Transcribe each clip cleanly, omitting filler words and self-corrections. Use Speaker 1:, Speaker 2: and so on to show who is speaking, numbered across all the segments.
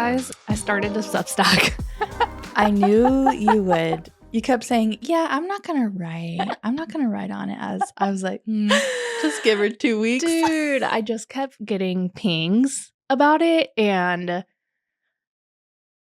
Speaker 1: guys, I started a Substack.
Speaker 2: I knew you would. You kept saying, yeah, I'm not going to write. I'm not going to write on it. As I was like, just give her 2 weeks.
Speaker 1: Dude, I just kept getting pings about it and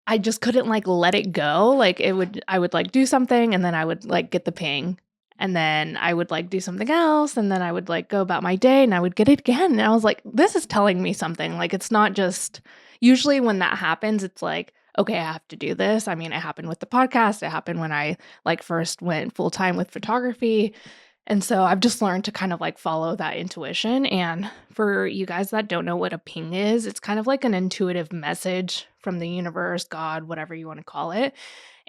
Speaker 1: I just couldn't like let it go. Like I would like do something and then I would like get the ping. And then I would like do something else and then I would like go about my day and I would get it again. And I was like, this is telling me something. Like it's not just usually when that happens, it's like, okay, I have to do this. I mean, it happened with the podcast. It happened when I like first went full time with photography. And so I've just learned to kind of like follow that intuition. And for you guys that don't know what a ping is, it's kind of like an intuitive message from the universe, God, whatever you want to call it.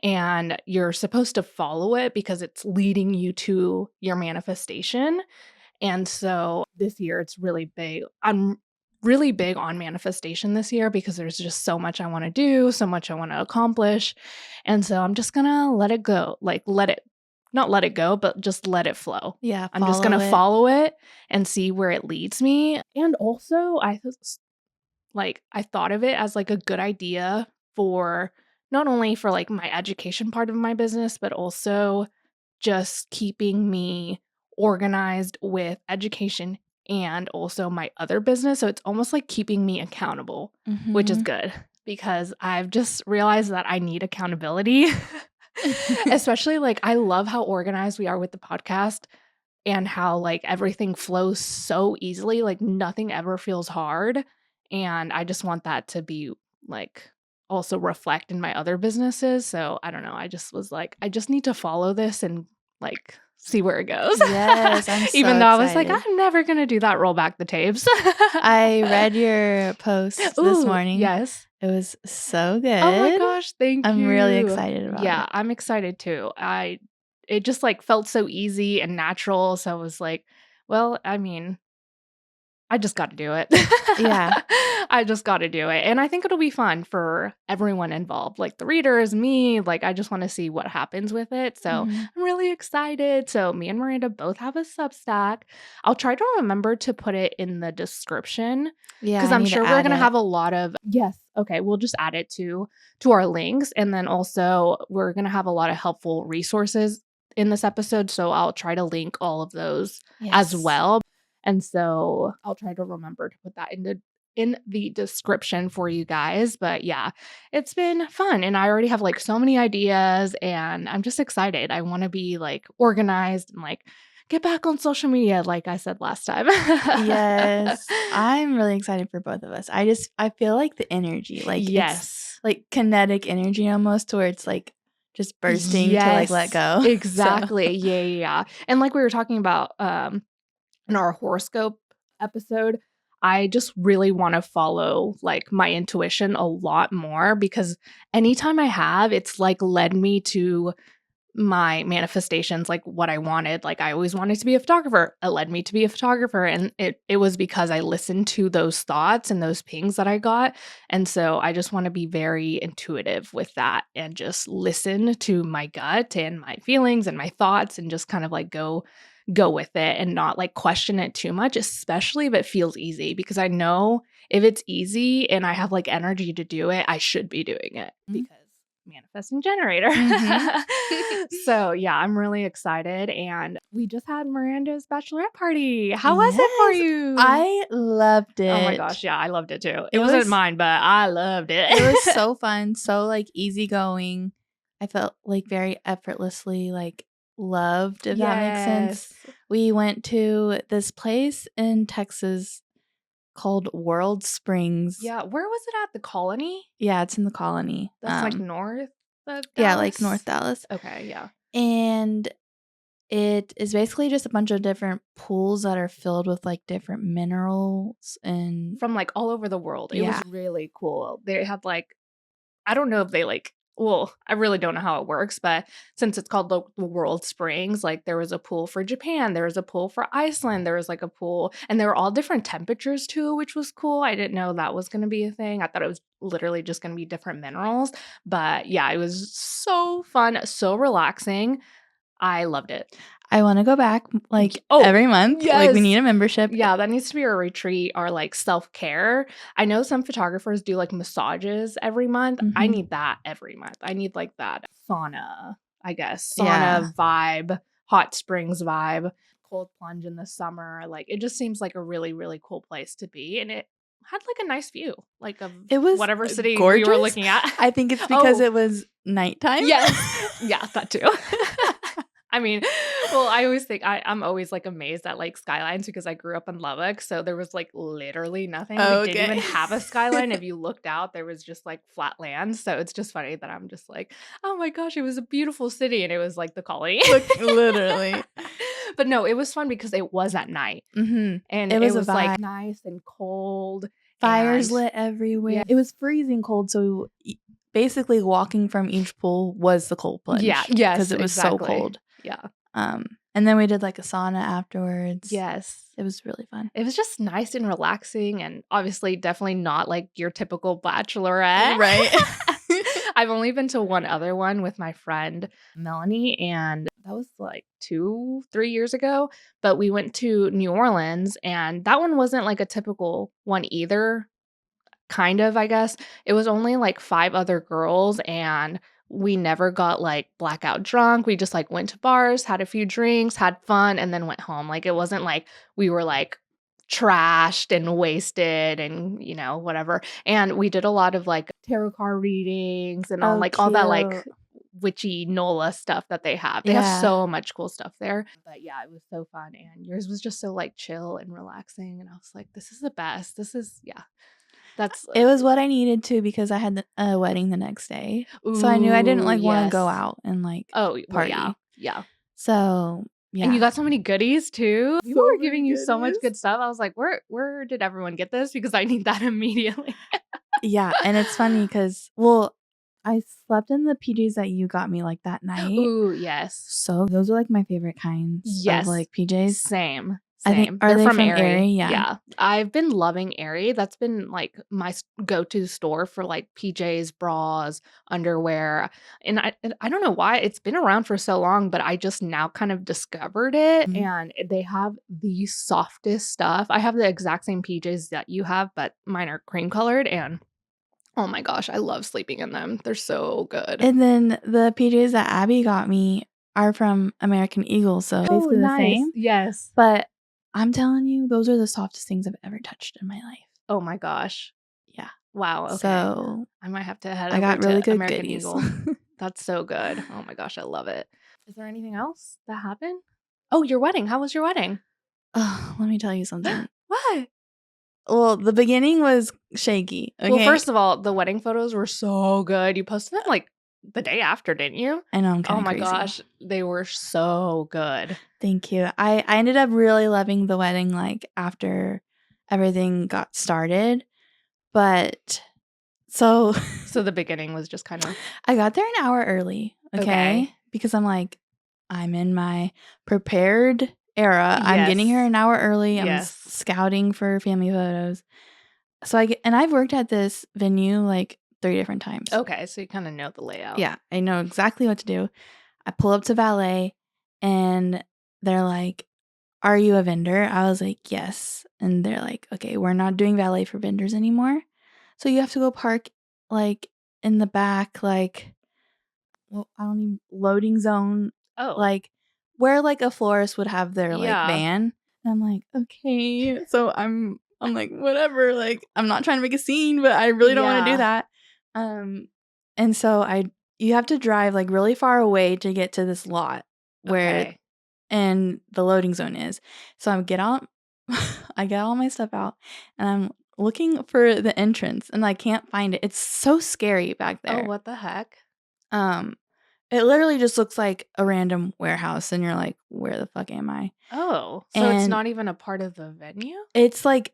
Speaker 1: And you're supposed to follow it because it's leading you to your manifestation. And so this year it's really big. I'm really big on manifestation this year because there's just so much I want to do, so much I want to accomplish. And so I'm just going to let it go, like not let it go, but just let it flow.
Speaker 2: Yeah,
Speaker 1: I'm just going to follow it and see where it leads me. And also I thought of it as like a good idea for not only for like my education part of my business, but also just keeping me organized with education and also my other business. So it's almost like keeping me accountable, which is good because I've just realized that I need accountability. Especially like I love how organized we are with the podcast and how like everything flows so easily. Like nothing ever feels hard. And I just want that to be like also reflect in my other businesses. So I don't know. I just was like, I just need to follow this and like see where it goes.
Speaker 2: Yes, I'm so
Speaker 1: Even though I was
Speaker 2: excited.
Speaker 1: like, I'm never going to do that, roll back the tapes.
Speaker 2: I read your post this morning.
Speaker 1: Yes.
Speaker 2: It was so good.
Speaker 1: Oh my gosh, thank you.
Speaker 2: I'm really excited about it.
Speaker 1: Yeah, I'm excited too. It just like felt so easy and natural. So I was like, well, I mean, I just got to do it.
Speaker 2: Yeah.
Speaker 1: I just got to do it. And I think it'll be fun for everyone involved, like the readers, me. Like, I just want to see what happens with it. So I'm really excited. So me and Miranda both have a Substack. I'll try to remember to put it in the description.
Speaker 2: Yeah,
Speaker 1: because I'm sure we're going to have a lot of, yes. Okay, we'll just add it to our links. And then also we're going to have a lot of helpful resources in this episode. So I'll try to link all of those as well. And so I'll try to remember to put that in the description for you guys. But yeah, it's been fun. And I already have like so many ideas and I'm just excited. I want to be like organized and like get back on social media, like I said last time.
Speaker 2: Yes. I'm really excited for both of us. I feel like the energy, like it's like kinetic energy almost, to where it's like just bursting to like let go.
Speaker 1: Exactly. So. Yeah. And like we were talking about in our horoscope episode, I just really want to follow like my intuition a lot more because anytime I have, it's like led me to my manifestations, like what I wanted. Like I always wanted to be a photographer. It led me to be a photographer. And it was because I listened to those thoughts and those pings that I got. And so I just want to be very intuitive with that and just listen to my gut and my feelings and my thoughts and just kind of like go with it and not like question it too much, especially if it feels easy, because I know if it's easy and I have like energy to do it, I should be doing it because manifesting generator. So yeah, I'm really excited. And we just had Miranda's bachelorette party. How was it for you?
Speaker 2: I loved it.
Speaker 1: Oh my gosh, yeah, I loved it too. It wasn't mine, but I loved it.
Speaker 2: It was so fun, so like easygoing. I felt like very effortlessly like loved, if that makes sense. We went to this place in Texas called World Springs.
Speaker 1: Yeah, where was it at? The Colony?
Speaker 2: Yeah, it's in the Colony.
Speaker 1: That's like north of Dallas?
Speaker 2: Yeah, like North Dallas.
Speaker 1: Okay, yeah.
Speaker 2: And it is basically just a bunch of different pools that are filled with like different minerals and
Speaker 1: from like all over the world. It was really cool. They had like, I don't know if they like, well, I really don't know how it works, but since it's called the World Springs, like there was a pool for Japan, there was a pool for Iceland, there was like a pool, and they were all different temperatures too, which was cool. I didn't know that was going to be a thing. I thought it was literally just going to be different minerals, but yeah, it was so fun, so relaxing. I loved it.
Speaker 2: I want to go back every month.
Speaker 1: Yes.
Speaker 2: Like we need a membership.
Speaker 1: Yeah, that needs to be a retreat or like self-care. I know some photographers do like massages every month. I need that every month. I need like that sauna, I guess. Sauna vibe, hot springs vibe, cold plunge in the summer. Like it just seems like a really, really cool place to be. And it had like a nice view, like of
Speaker 2: it was
Speaker 1: whatever city
Speaker 2: gorgeous.
Speaker 1: we were looking at.
Speaker 2: I think it's because it was nighttime.
Speaker 1: Yes. Yeah, that too. I mean, well, I always think I'm always like amazed at like skylines because I grew up in Lubbock. So there was like literally nothing. We didn't even have a skyline. If you looked out, there was just like flat land. So it's just funny that I'm just like, oh my gosh, it was a beautiful city. And it was like the colony.
Speaker 2: Literally.
Speaker 1: But no, it was fun because it was at night. And it was like nice and cold.
Speaker 2: Fires lit everywhere. Yeah. It was freezing cold. So basically walking from each pool was the cold plunge.
Speaker 1: Yeah. Yes.
Speaker 2: Because it was so cold.
Speaker 1: Yeah.
Speaker 2: And then we did like a sauna afterwards.
Speaker 1: Yes.
Speaker 2: It was really fun.
Speaker 1: It was just nice and relaxing and obviously definitely not like your typical bachelorette.
Speaker 2: Right.
Speaker 1: I've only been to one other one with my friend Melanie, and that was like 2-3 years ago. But we went to New Orleans, and that one wasn't like a typical one either. Kind of, I guess. It was only like 5 other girls, and we never got like blackout drunk. We just like went to bars, had a few drinks, had fun, and then went home. Like it wasn't like we were like trashed and wasted and, you know, whatever. And we did a lot of like tarot card readings and all all that like witchy NOLA stuff that they have. They have so much cool stuff there. But yeah, it was so fun. And yours was just so like chill and relaxing. And I was like, this is the best. This is, yeah.
Speaker 2: It was what I needed to because I had a wedding the next day.
Speaker 1: Ooh,
Speaker 2: so I knew I didn't like want to go out and like party.
Speaker 1: Yeah.
Speaker 2: So yeah.
Speaker 1: And you got so many goodies too. People were giving you so much good stuff. I was like, where did everyone get this? Because I need that immediately.
Speaker 2: Yeah. And it's funny because, well, I slept in the PJs that you got me like that night.
Speaker 1: Ooh, yes.
Speaker 2: So those are like my favorite kinds of like PJs.
Speaker 1: Same.
Speaker 2: I think they're from Aerie.
Speaker 1: Yeah. I've been loving Aerie. That's been like my go-to store for like PJs, bras, underwear. And I don't know why it's been around for so long, but I just now kind of discovered it. And they have the softest stuff. I have the exact same PJs that you have, but mine are cream colored, and oh my gosh, I love sleeping in them. They're so good.
Speaker 2: And then the PJs that Abby got me are from American Eagle, so basically the same.
Speaker 1: Yes.
Speaker 2: But I'm telling you, those are the softest things I've ever touched in my life.
Speaker 1: Oh my gosh.
Speaker 2: Yeah.
Speaker 1: Wow. Okay.
Speaker 2: So
Speaker 1: I might have to head
Speaker 2: I
Speaker 1: over
Speaker 2: got really
Speaker 1: to
Speaker 2: good
Speaker 1: American
Speaker 2: goodies.
Speaker 1: Eagle. That's so good. Oh my gosh, I love it. Is there anything else that happened? Oh, your wedding. How was your wedding?
Speaker 2: Oh, let me tell you something.
Speaker 1: What?
Speaker 2: Well, the beginning was shaky. Okay?
Speaker 1: Well, first of all, the wedding photos were so good. You posted them like the day after, didn't you?
Speaker 2: I know, I'm kind of
Speaker 1: crazy. Gosh, they were so good.
Speaker 2: Thank you. I ended up really loving the wedding like after everything got started. But so
Speaker 1: the beginning was just kind of
Speaker 2: I got there an hour early, okay? Because I'm like, I'm in my prepared era. Yes. I'm getting here an hour early. I'm scouting for family photos. So I've worked at this venue like 3 different times.
Speaker 1: Okay, so you kind of know the layout.
Speaker 2: Yeah, I know exactly what to do. I pull up to valet and they're like, "Are you a vendor?" I was like, "Yes." And they're like, "Okay, we're not doing valet for vendors anymore. So you have to go park like in the back, like, well, I don't even, loading zone.
Speaker 1: Oh.
Speaker 2: Like where like a florist would have their like van." And I'm like, "Okay." So I'm like, whatever. Like, I'm not trying to make a scene, but I really don't want to do that. And so you have to drive like really far away to get to this lot where and the loading zone is. So I get all my stuff out and I'm looking for the entrance and I can't find it. It's so scary back there.
Speaker 1: Oh, what the heck?
Speaker 2: It literally just looks like a random warehouse and you're like, where the fuck am I?
Speaker 1: Oh, so it's not even a part of the venue?
Speaker 2: It's like,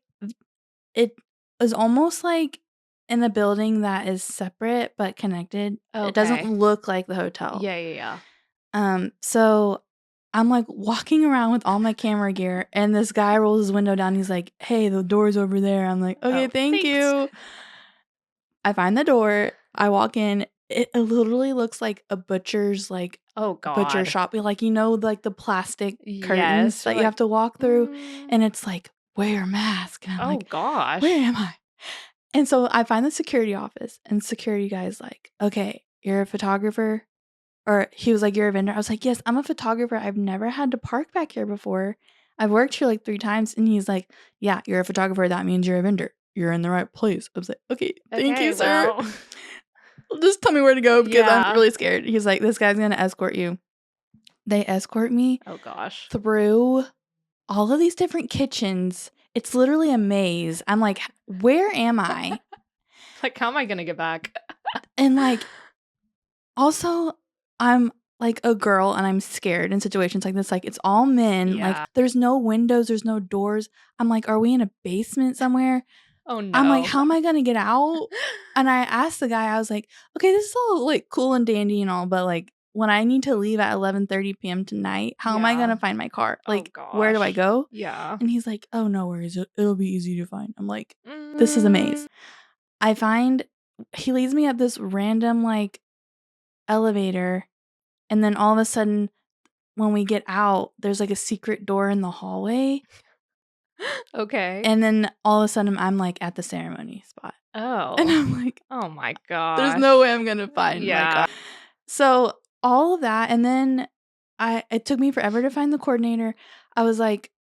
Speaker 2: it is almost like in a building that is separate but connected. Okay. It doesn't look like the hotel.
Speaker 1: Yeah.
Speaker 2: So I'm like walking around with all my camera gear and this guy rolls his window down. He's like, "Hey, the door's over there." I'm like, "Okay, thank you." I find the door. I walk in it literally looks like a butcher's, like,
Speaker 1: Oh
Speaker 2: butcher
Speaker 1: god.
Speaker 2: shop. Like, you know, like, the plastic curtains
Speaker 1: Yes,
Speaker 2: that
Speaker 1: you're
Speaker 2: you have
Speaker 1: like,
Speaker 2: to walk through,
Speaker 1: "Mm."
Speaker 2: and it's like, "Wear a mask." And I'm
Speaker 1: Oh
Speaker 2: like, "Where
Speaker 1: gosh.
Speaker 2: am I?" And so I find the security office, and security guy's like, "Okay, you're a photographer?" Or he was like, "You're a vendor?" I was like, "Yes, I'm a photographer. I've never had to park back here before. I've worked here like 3 times." And he's like, "Yeah, you're a photographer. That means you're a vendor. You're in the right place." I was like, "Okay, thank you,
Speaker 1: Okay,
Speaker 2: sir.
Speaker 1: well.
Speaker 2: Just tell me where to go because I'm
Speaker 1: Yeah.
Speaker 2: really scared." He's like, "This guy's gonna escort you." They escort me
Speaker 1: Oh gosh.
Speaker 2: through all of these different kitchens. It's literally a maze. I'm like, "Where am I?"
Speaker 1: Like, how am I gonna get back?
Speaker 2: And, like, also, I'm, like, a girl, and I'm scared in situations like this, like, it's all men, like,
Speaker 1: Yeah.
Speaker 2: there's no windows, there's no doors. I'm like, "Are we in a basement somewhere?"
Speaker 1: Oh
Speaker 2: I'm like,
Speaker 1: no.
Speaker 2: "How am I gonna get out?" And I asked the guy, I was like, "Okay, this is all, like, cool and dandy and all, but, like, when I need to leave at 11:30 PM tonight, how am I
Speaker 1: Yeah.
Speaker 2: gonna find my car?
Speaker 1: Oh
Speaker 2: Like, where do I
Speaker 1: gosh.
Speaker 2: go?"
Speaker 1: Yeah.
Speaker 2: And he's like, "Oh, no worries, it'll be easy to find." I'm like, "This is a
Speaker 1: Mm.
Speaker 2: maze." I find he leads me up this random, like, elevator, and then all of a sudden, when we get out, there's, like, a secret door in the hallway,
Speaker 1: Okay.
Speaker 2: and then all of a sudden, I'm, like, at the ceremony spot. And
Speaker 1: Oh.
Speaker 2: I'm like,
Speaker 1: Oh my
Speaker 2: "There's no way
Speaker 1: gosh.
Speaker 2: I'm gonna find my
Speaker 1: Yeah.
Speaker 2: car." So, all of that, and then it took me forever to find the coordinator. I was like,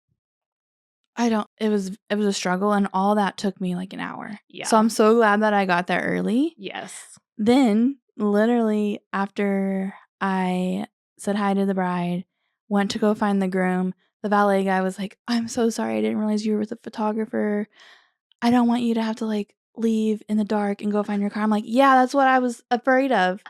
Speaker 2: I don't it was a struggle, and all that took me, like, an hour. So,
Speaker 1: Yeah.
Speaker 2: I'm so glad that I got there early.
Speaker 1: Yes.
Speaker 2: Then, literally, after I said hi to the bride, went to go find the groom, the valet guy was like, "I'm so sorry, I didn't realize you were with a photographer. I don't want you to have to, like, leave in the dark and go find your car." I'm like, "Yeah, that's what I was afraid of."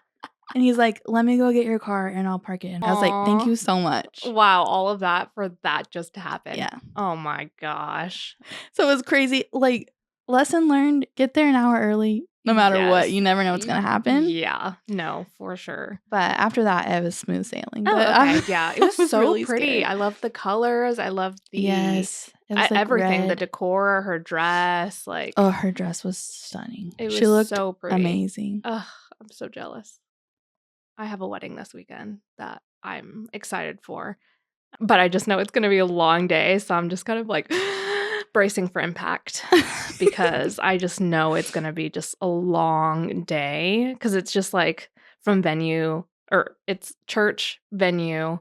Speaker 2: And he's like, "Let me go get your car and I'll park it in." I was like, "Thank
Speaker 1: Aw.
Speaker 2: you so much."
Speaker 1: Wow, all of that for that just to happen.
Speaker 2: Yeah.
Speaker 1: Oh my gosh.
Speaker 2: So it was crazy. Like, lesson learned, get there an hour early no matter what.
Speaker 1: Yes.
Speaker 2: You never know what's gonna happen.
Speaker 1: Yeah. No, for sure.
Speaker 2: But after that, it was smooth sailing. But
Speaker 1: Oh, okay. Yeah. It
Speaker 2: I
Speaker 1: was
Speaker 2: was
Speaker 1: so
Speaker 2: really
Speaker 1: pretty.
Speaker 2: scared.
Speaker 1: I love the colors. I love the
Speaker 2: Yes. It was, like,
Speaker 1: everything, the
Speaker 2: red.
Speaker 1: decor, her dress,
Speaker 2: Oh,
Speaker 1: like
Speaker 2: her dress was stunning.
Speaker 1: it
Speaker 2: She
Speaker 1: was
Speaker 2: looked
Speaker 1: so pretty.
Speaker 2: amazing.
Speaker 1: Ugh, I'm so jealous. I have a wedding this weekend that I'm excited for. But I just know it's gonna be a long day, so I'm just kind of like bracing for impact because I just know it's gonna be just a long day because it's just like from venue or it's church, venue.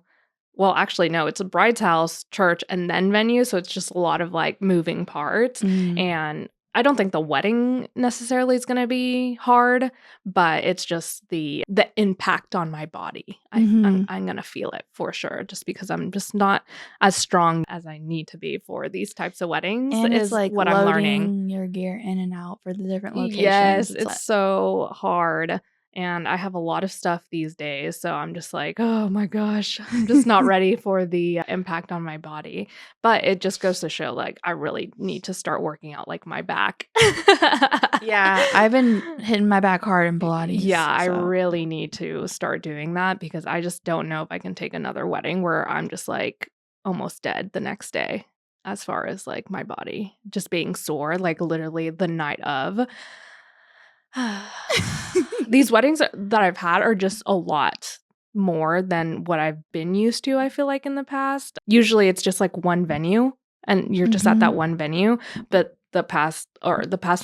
Speaker 1: Well, actually, no, it's a bride's house, church, and then venue. So it's just a lot of like moving parts.
Speaker 2: Mm.
Speaker 1: And I don't think the wedding necessarily is going to be hard, but it's just the impact on my body.
Speaker 2: Mhm.
Speaker 1: I'm going to feel it for sure, just because I'm just not as strong as I need to be for these types of weddings,
Speaker 2: And it's,
Speaker 1: is
Speaker 2: like,
Speaker 1: what I'm learning.
Speaker 2: loading your gear in and out for the different locations.
Speaker 1: Yes,
Speaker 2: It's
Speaker 1: it's
Speaker 2: like
Speaker 1: so hard, and I have a lot of stuff these days, so I'm just like, "Oh my gosh, I'm just not ready for the impact on my body." But it just goes to show, like, I really need to start working out, like, my back.
Speaker 2: Yeah, I've been hitting my back hard in
Speaker 1: Yeah,
Speaker 2: Pilates,
Speaker 1: I
Speaker 2: so
Speaker 1: really need to start doing that because I just don't know if I can take another wedding where I'm just, like, almost dead the next day as far as, like, my body just being sore, like, literally the night of. These weddings that I've had are just a lot more than what I've been used to, I feel like, in the past. Usually, it's just, like, one venue, and you're just at that
Speaker 2: Mhm.
Speaker 1: one venue, but the past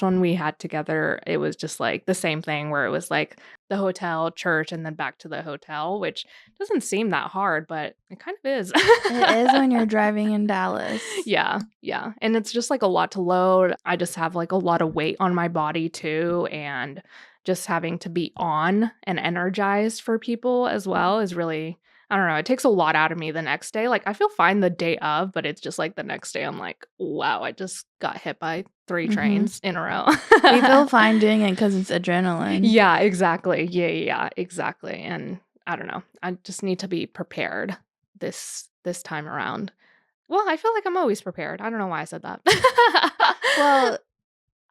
Speaker 1: one we had together, it was just, like, the same thing where it was, like, the hotel, church, and then back to the hotel, which doesn't seem that hard, but it kind of is.
Speaker 2: It is when you're driving in Dallas.
Speaker 1: Yeah, yeah, and it's just, like, a lot to load. I just have, like, a lot of weight on my body too, and just having to be on and energized for people as well is really, I don't know, it takes a lot out of me the next day. Like, I feel fine the day of, but it's just, like, the next day I'm like, "Wow, I just got hit by 3
Speaker 2: Mhm.
Speaker 1: trains in a row."
Speaker 2: We feel fine doing it 'cause it's adrenaline.
Speaker 1: Yeah, exactly. Yeah, exactly, and I don't know, I just need to be prepared this time around. Well, I feel like I'm always prepared. I don't know why I said that.
Speaker 2: Well,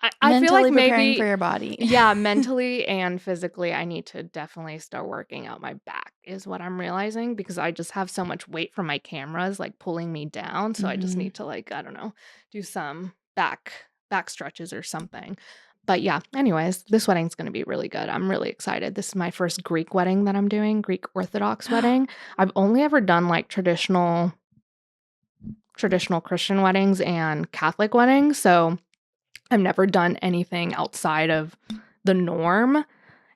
Speaker 1: I feel like
Speaker 2: mentally preparing for
Speaker 1: maybe
Speaker 2: your body.
Speaker 1: yeah, mentally and physically, I need to definitely start working out my back is what I'm realizing because I just have so much weight from my cameras, like, pulling me down, so I just
Speaker 2: Mhm.
Speaker 1: need to, like, I don't know, do some back stretches or something. But yeah, anyways, this wedding's going to be really good. I'm really excited. This is my first Greek wedding that I'm doing, Greek Orthodox wedding. I've only ever done like traditional Christian weddings and Catholic weddings, so I've never done anything outside of the norm.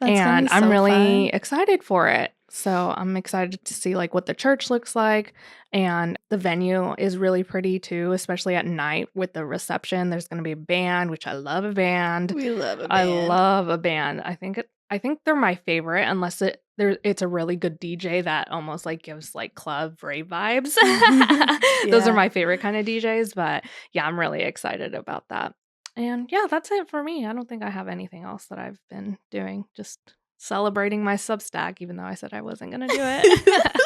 Speaker 2: That's gonna
Speaker 1: And
Speaker 2: be
Speaker 1: I'm
Speaker 2: so
Speaker 1: really
Speaker 2: fun.
Speaker 1: excited for it. So I'm excited to see like what the church looks like. And the venue is really pretty too, especially at night with the reception. There's going to be a band, which I love a band.
Speaker 2: We love a
Speaker 1: I
Speaker 2: band.
Speaker 1: love a band. I think they're my favorite unless it's a really good DJ that almost like gives like club rave vibes. Those are
Speaker 2: Yeah.
Speaker 1: my favorite kind of DJs, but yeah, I'm really excited about that. And yeah, that's it for me. I don't think I have anything else that I've been doing. Just celebrating my Substack, even though I said I wasn't going to do it.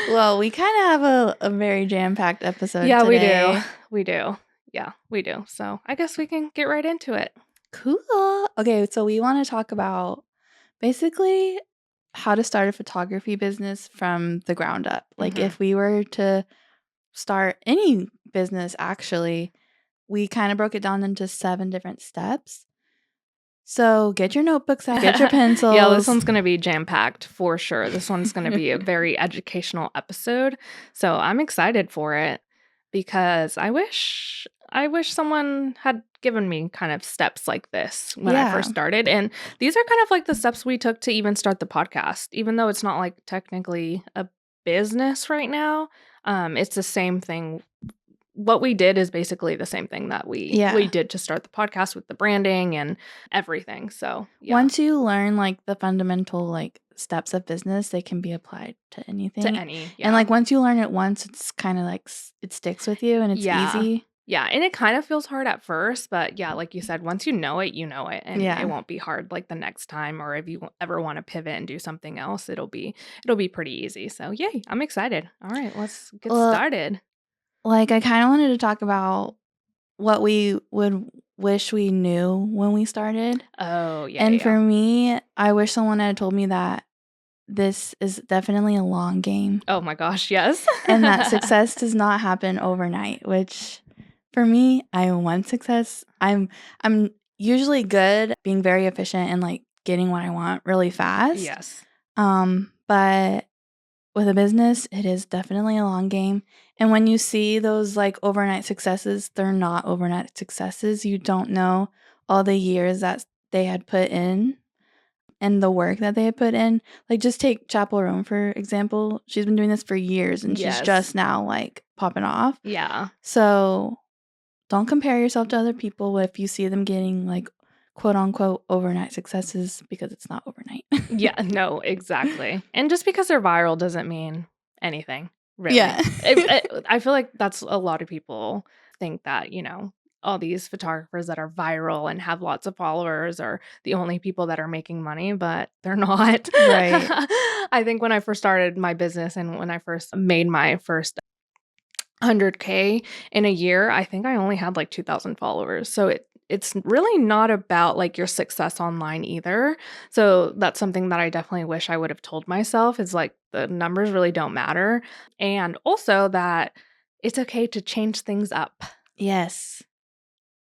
Speaker 2: Well, we kind of have a very jam-packed episode
Speaker 1: Yeah,
Speaker 2: today.
Speaker 1: we do. Yeah, we do. So I guess we can get right into it.
Speaker 2: Cool. Okay, so we want to talk about basically how to start a photography business from the ground up. Like
Speaker 1: Mhm.
Speaker 2: if we were to start any business, actually, we kind of broke it down into 7 different steps. So get your notebooks out, get your pencils.
Speaker 1: Yeah, this one's going to be jam-packed for sure. This one's going to be a very educational episode. So I'm excited for it because I wish someone had given me kind of steps like this when I first started. And these are kind of like the steps we took to even start the podcast, even though it's not like technically a business right now. It's the same thing. What we did is basically the same thing that we did to start the podcast with the branding and everything. So yeah.
Speaker 2: Once you learn like the fundamental like steps of business, they can be applied to anything.
Speaker 1: To any, yeah.
Speaker 2: And like once you learn it once, it's kind of like it sticks with you and it's easy.
Speaker 1: Yeah, and it kind of feels hard at first, but yeah, like you said, once you know it, and it won't be hard like the next time, or if you ever want to pivot and do something else, it'll be pretty easy. So yay, I'm excited. All right, let's get started.
Speaker 2: Like I kind of wanted to talk about what we would wish we knew when we started.
Speaker 1: Oh, yeah.
Speaker 2: And for me, I wish someone had told me that this is definitely a long game.
Speaker 1: Oh my gosh, yes.
Speaker 2: And that success does not happen overnight, which for me, I want success. I'm usually good being very efficient and like getting what I want really fast.
Speaker 1: Yes.
Speaker 2: But with a business, it is definitely a long game. And when you see those like overnight successes, they're not overnight successes. You don't know all the years that they had put in and the work that they had put in. Like just take Chapel Roan, for example. She's been doing this for years and she's just now like popping off.
Speaker 1: Yeah.
Speaker 2: So don't compare yourself to other people if you see them getting like quote unquote overnight successes, because it's not overnight.
Speaker 1: Yeah, no, exactly. And just because they're viral doesn't mean anything, really.
Speaker 2: Yeah.
Speaker 1: I feel like that's a lot of people think that, all these photographers that are viral and have lots of followers are the only people that are making money, but they're not.
Speaker 2: Right.
Speaker 1: I think when I first started my business and when I first made my first 100K in a year, I think I only had like 2,000 followers. So it's really not about like your success online either. So that's something that I definitely wish I would have told myself, is like the numbers really don't matter. And also that it's okay to change things up.
Speaker 2: Yes.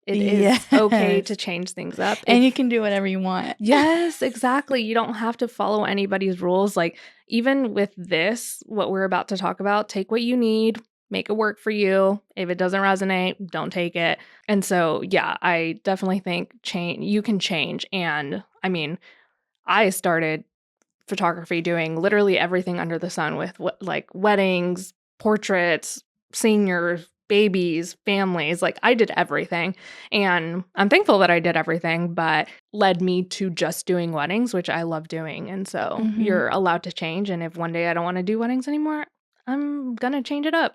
Speaker 1: It is okay to change things up.
Speaker 2: And you can do whatever you want.
Speaker 1: Yes, exactly. You don't have to follow anybody's rules. Like even with this, what we're about to talk about, take what you need, make it work for you. If it doesn't resonate, don't take it. And so, yeah, I definitely think you can change. And I mean, I started photography doing literally everything under the sun with like weddings, portraits, seniors, babies, families. Like I did everything. And I'm thankful that I did everything, but led me to just doing weddings, which I love doing. And so you're allowed to change. And if one day I don't want to do weddings anymore, I'm gonna change it up.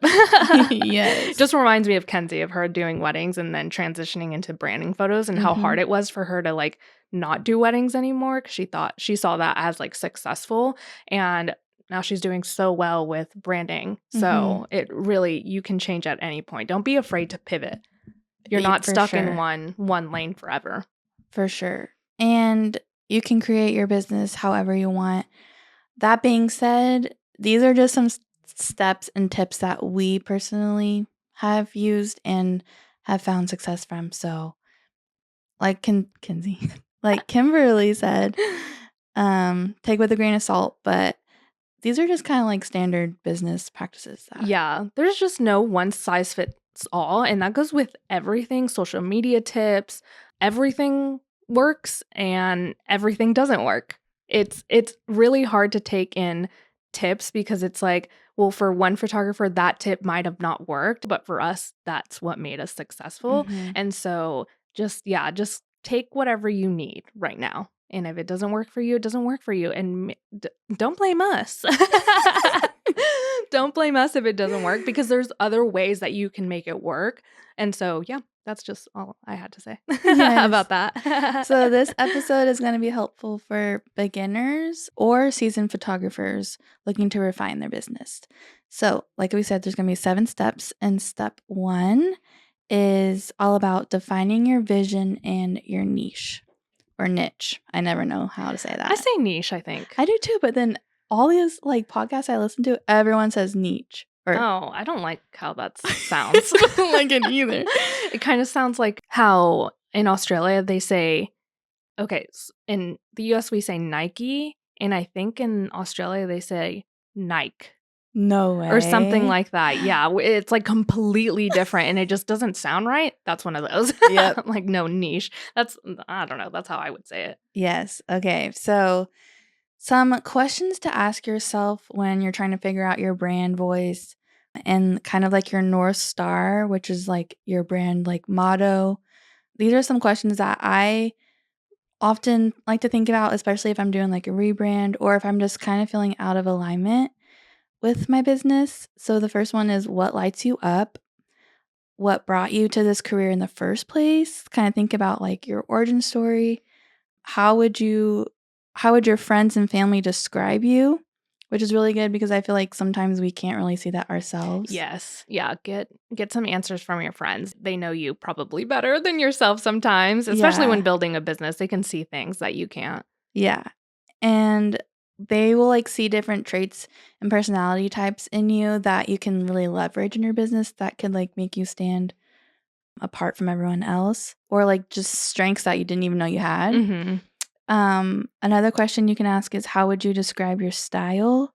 Speaker 2: Yes.
Speaker 1: Just reminds me of Kenzie, of her doing weddings and then transitioning into branding photos, and how hard it was for her to like not do weddings anymore because she saw that as like successful, and now she's doing so well with branding. So it really, you can change at any point. Don't be afraid to pivot. You're not stuck in one lane forever.
Speaker 2: For sure. And you can create your business however you want. That being said, these are just some steps and tips that we personally have used and have found success from. So like Kinsey, like Kimberly said, take with a grain of salt, but these are just kind of like standard business practices.
Speaker 1: Yeah, there's just no one size fits all, and that goes with everything. Social media tips, everything works and everything doesn't work. It's really hard to take in tips because it's like, well, for one photographer that tip might have not worked, but for us that's what made us successful. And so just take whatever you need right now. And if it doesn't work for you, it doesn't work for you. And don't blame us. Don't blame us if it doesn't work because there's other ways that you can make it work. And so, yeah, that's just all I had to say about that.
Speaker 2: So this episode is going to be helpful for beginners or seasoned photographers looking to refine their business. So, like we said, there's going to be 7 steps. And step 1 is all about defining your vision and your niche or niche. I never know how to say that.
Speaker 1: I say niche, I think.
Speaker 2: I do too, but then all these like podcasts I listen to, everyone says niche.
Speaker 1: Oh, I don't like how that sounds.
Speaker 2: I don't like it either.
Speaker 1: It kind of sounds like how in Australia they say, okay, in the US we say Nike, and I think in Australia they say Nike.
Speaker 2: No way.
Speaker 1: Or something like that. Yeah, it's like completely different and it just doesn't sound right. That's one of those.
Speaker 2: Yep.
Speaker 1: Like no niche. I don't know. That's how I would say it.
Speaker 2: Yes. Okay. So some questions to ask yourself when you're trying to figure out your brand voice and kind of like your North Star, which is like your brand like motto. These are some questions that I often like to think about, especially if I'm doing like a rebrand or if I'm just kind of feeling out of alignment with my business. So the first one is, what lights you up? What brought you to this career in the first place? Kind of think about like your origin story. How would your friends and family describe you? Which is really good because I feel like sometimes we can't really see that ourselves.
Speaker 1: Yes. Yeah, get some answers from your friends. They know you probably better than yourself sometimes, especially when building a business. They can see things that you can't.
Speaker 2: Yeah. And they will like see different traits and personality types in you that you can really leverage in your business that could like make you stand apart from everyone else, or like just strengths that you didn't even know you had. Another question you can ask is, how would you describe your style?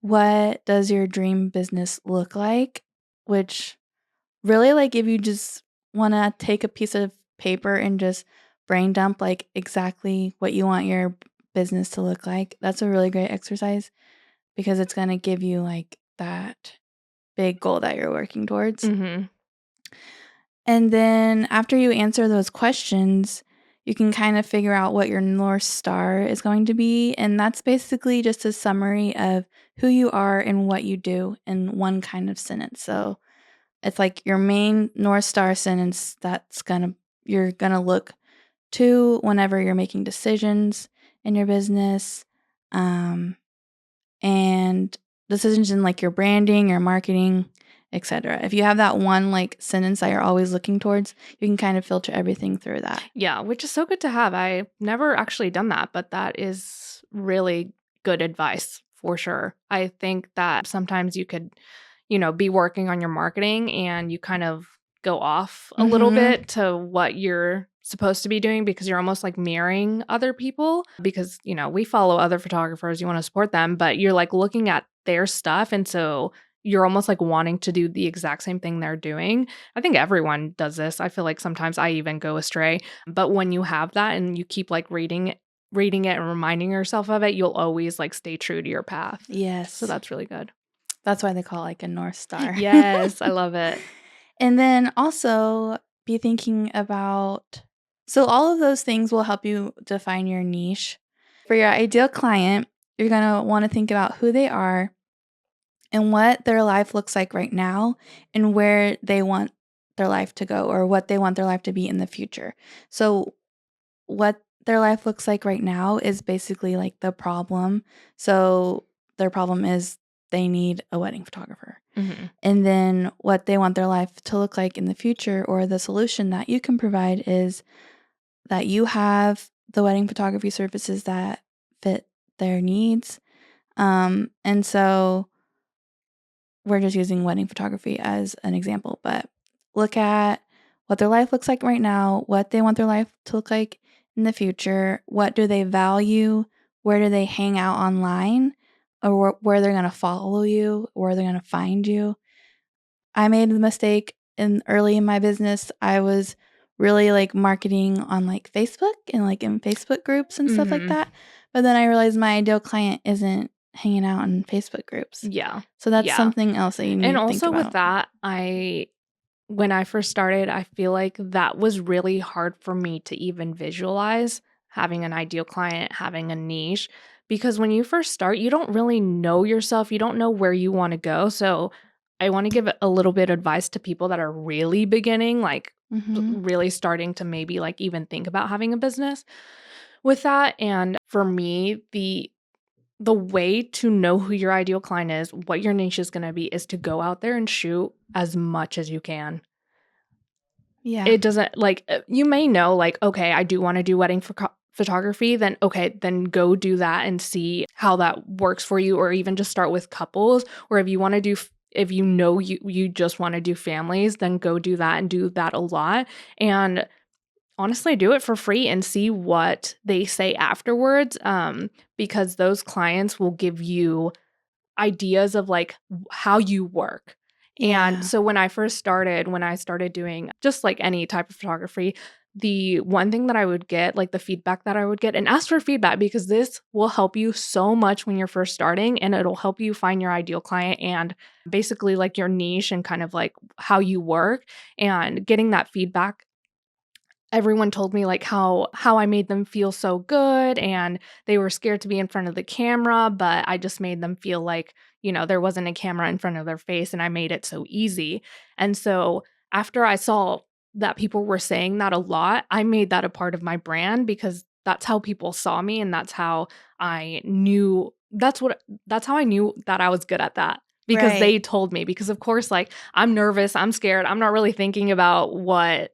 Speaker 2: What does your dream business look like? Which really, like, if you just want to take a piece of paper and just brain dump like exactly what you want your business to look like, that's a really great exercise because it's going to give you like that big goal that you're working towards. And then after you answer those questions, you can kind of figure out what your North Star is going to be. And that's basically just a summary of who you are and what you do in one kind of sentence. So it's like your main North Star sentence you're gonna look to whenever you're making decisions in your business. And decisions in like your branding, your marketing, etc. If you have that one like sentence that you're always looking towards, you can kind of filter everything through that.
Speaker 1: Yeah, which is so good to have. I've never actually done that, but that is really good advice for sure. I think that sometimes you could, be working on your marketing and you kind of go off a little bit to what you're supposed to be doing because you're almost like mirroring other people because, we follow other photographers, you want to support them, but you're like looking at their stuff. And so you're almost like wanting to do the exact same thing they're doing. I think everyone does this. I feel like sometimes I even go astray. But when you have that and you keep like reading it and reminding yourself of it, you'll always like stay true to your path.
Speaker 2: Yes.
Speaker 1: So that's really good.
Speaker 2: That's why they call it like a North Star.
Speaker 1: Yes, I love it.
Speaker 2: And then also be thinking about, so all of those things will help you define your niche. For your ideal client, you're going to want to think about who they are and what their life looks like right now and where they want their life to go or what they want their life to be in the future. So what their life looks like right now is basically like the problem. So their problem is they need a wedding photographer. And then what they want their life to look like in the future, or the solution that you can provide, is that you have the wedding photography services that fit their needs. And so we're just using wedding photography as an example, but look at what their life looks like right now, what they want their life to look like in the future, what do they value, where do they hang out online, or where they're going to follow you, where they're going to find you. I made the mistake early in my business. I was really like marketing on like Facebook and like in Facebook groups and stuff like that. But then I realized my ideal client isn't hanging out in Facebook groups.
Speaker 1: Yeah.
Speaker 2: So that's something else that you need
Speaker 1: And
Speaker 2: to think
Speaker 1: also
Speaker 2: about.
Speaker 1: with that, when I first started, I feel like that was really hard for me to even visualize having an ideal client, having a niche, because when you first start, you don't really know yourself. You don't know where you want to go. So I want to give a little bit of advice to people that are really beginning, like really starting to maybe like even think about having a business with that. And for me, the way to know who your ideal client is, what your niche is going to be, is to go out there and shoot as much as you can.
Speaker 2: Yeah.
Speaker 1: It doesn't like, you may know like, okay, I do want to do wedding photography, then okay, then go do that and see how that works for you, or even just start with couples. Or if you want to do if you know you just want to do families, then go do that and do that a lot. And honestly, do it for free and see what they say afterwards, because those clients will give you ideas of like how you work. And so when I started doing just like any type of photography, the one thing that I would get, like the feedback that I would get, and ask for feedback, because this will help you so much when you're first starting, and it'll help you find your ideal client and basically like your niche and kind of like how you work. And getting that feedback, everyone told me like how I made them feel so good, and they were scared to be in front of the camera, but I just made them feel like, there wasn't a camera in front of their face, and I made it so easy. And so after I saw that people were saying that a lot, I made that a part of my brand, because that's how people saw me, and that's how I knew that I was good at that. Because they told me, because of course, like, I'm nervous, I'm scared, I'm not really thinking about what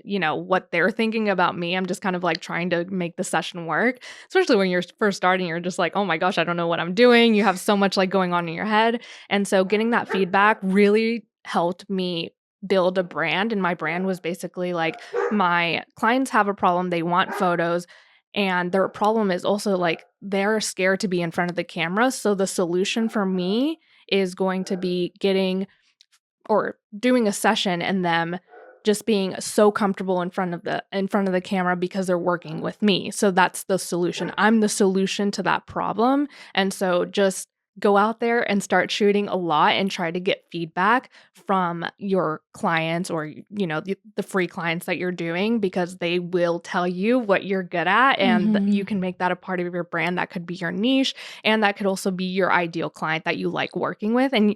Speaker 1: they're thinking about me. I'm just kind of like trying to make the session work. Especially when you're first starting, you're just like, oh my gosh, I don't know what I'm doing. You have so much like going on in your head. And so getting that feedback really helped me build a brand. And my brand was basically like, my clients have a problem, they want photos. And their problem is also like they're scared to be in front of the camera. So the solution for me is going to be getting or doing a session and them just being so comfortable in front of the camera, because they're working with me. So that's the solution. I'm the solution to that problem. And so just go out there and start shooting a lot and try to get feedback from your clients, or the free clients that you're doing, because they will tell you what you're good at, and you can make that a part of your brand. That could be your niche, and that could also be your ideal client that you like working with. And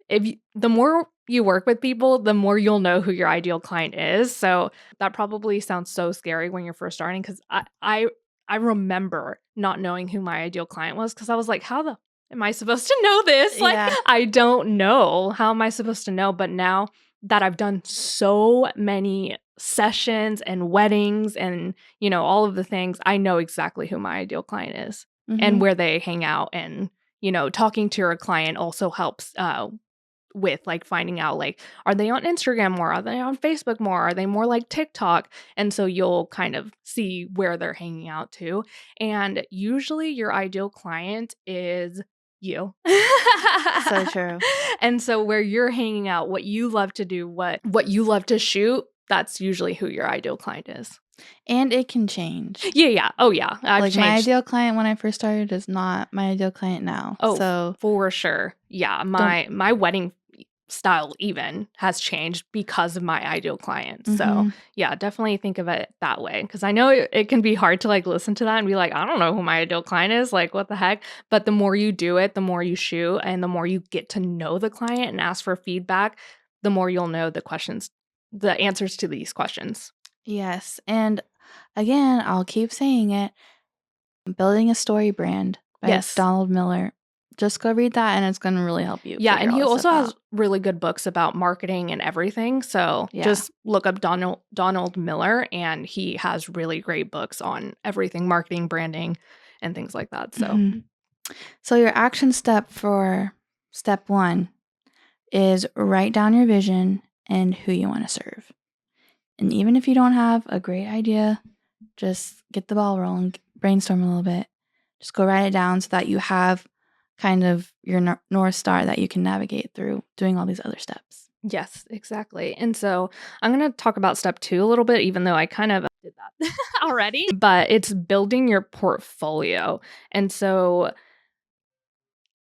Speaker 1: the more you work with people, the more you'll know who your ideal client is. So that probably sounds so scary when you're first starting, because I remember not knowing who my ideal client was, because I was like, how the am I supposed to know this? Like, I don't know. How am I supposed to know? But now that I've done so many sessions and weddings and, all of the things, I know exactly who my ideal client is and where they hang out. And, talking to your client also helps with like finding out like, are they on Instagram more? Are they on Facebook more? Are they more like TikTok? And so you'll kind of see where they're hanging out too. And usually your ideal client is you.
Speaker 2: So true.
Speaker 1: And so where you're hanging out, what you love to do, what you love to shoot, that's usually who your ideal client is.
Speaker 2: And it can change.
Speaker 1: Yeah. Oh yeah. I've
Speaker 2: like
Speaker 1: changed.
Speaker 2: My ideal client when I first started is not my ideal client now.
Speaker 1: Oh,
Speaker 2: so
Speaker 1: for sure. Yeah. My wedding style even has changed because of my ideal client. So yeah, definitely think of it that way, because I know it can be hard to like listen to that and be like, I don't know who my ideal client is, like what the heck. But the more you do it, the more you shoot, and the more you get to know the client and ask for feedback, the more you'll know the answers to these questions.
Speaker 2: Yes. And again, I'll keep saying it, Building a Story Brand by Donald Miller. Just go read that, and it's going to really help you.
Speaker 1: Yeah, and he also has really good books about marketing and everything. So just look up Donald Miller, and he has really great books on everything, marketing, branding, and things like that.
Speaker 2: So your action step for step 1 is write down your vision and who you want to serve. And even if you don't have a great idea, just get the ball rolling, brainstorm a little bit. Just go write it down so that you have kind of your North Star that you can navigate through doing all these other steps.
Speaker 1: Yes, exactly. And so I'm going to talk about step 2 a little bit, even though I kind of did that already, but it's building your portfolio. And so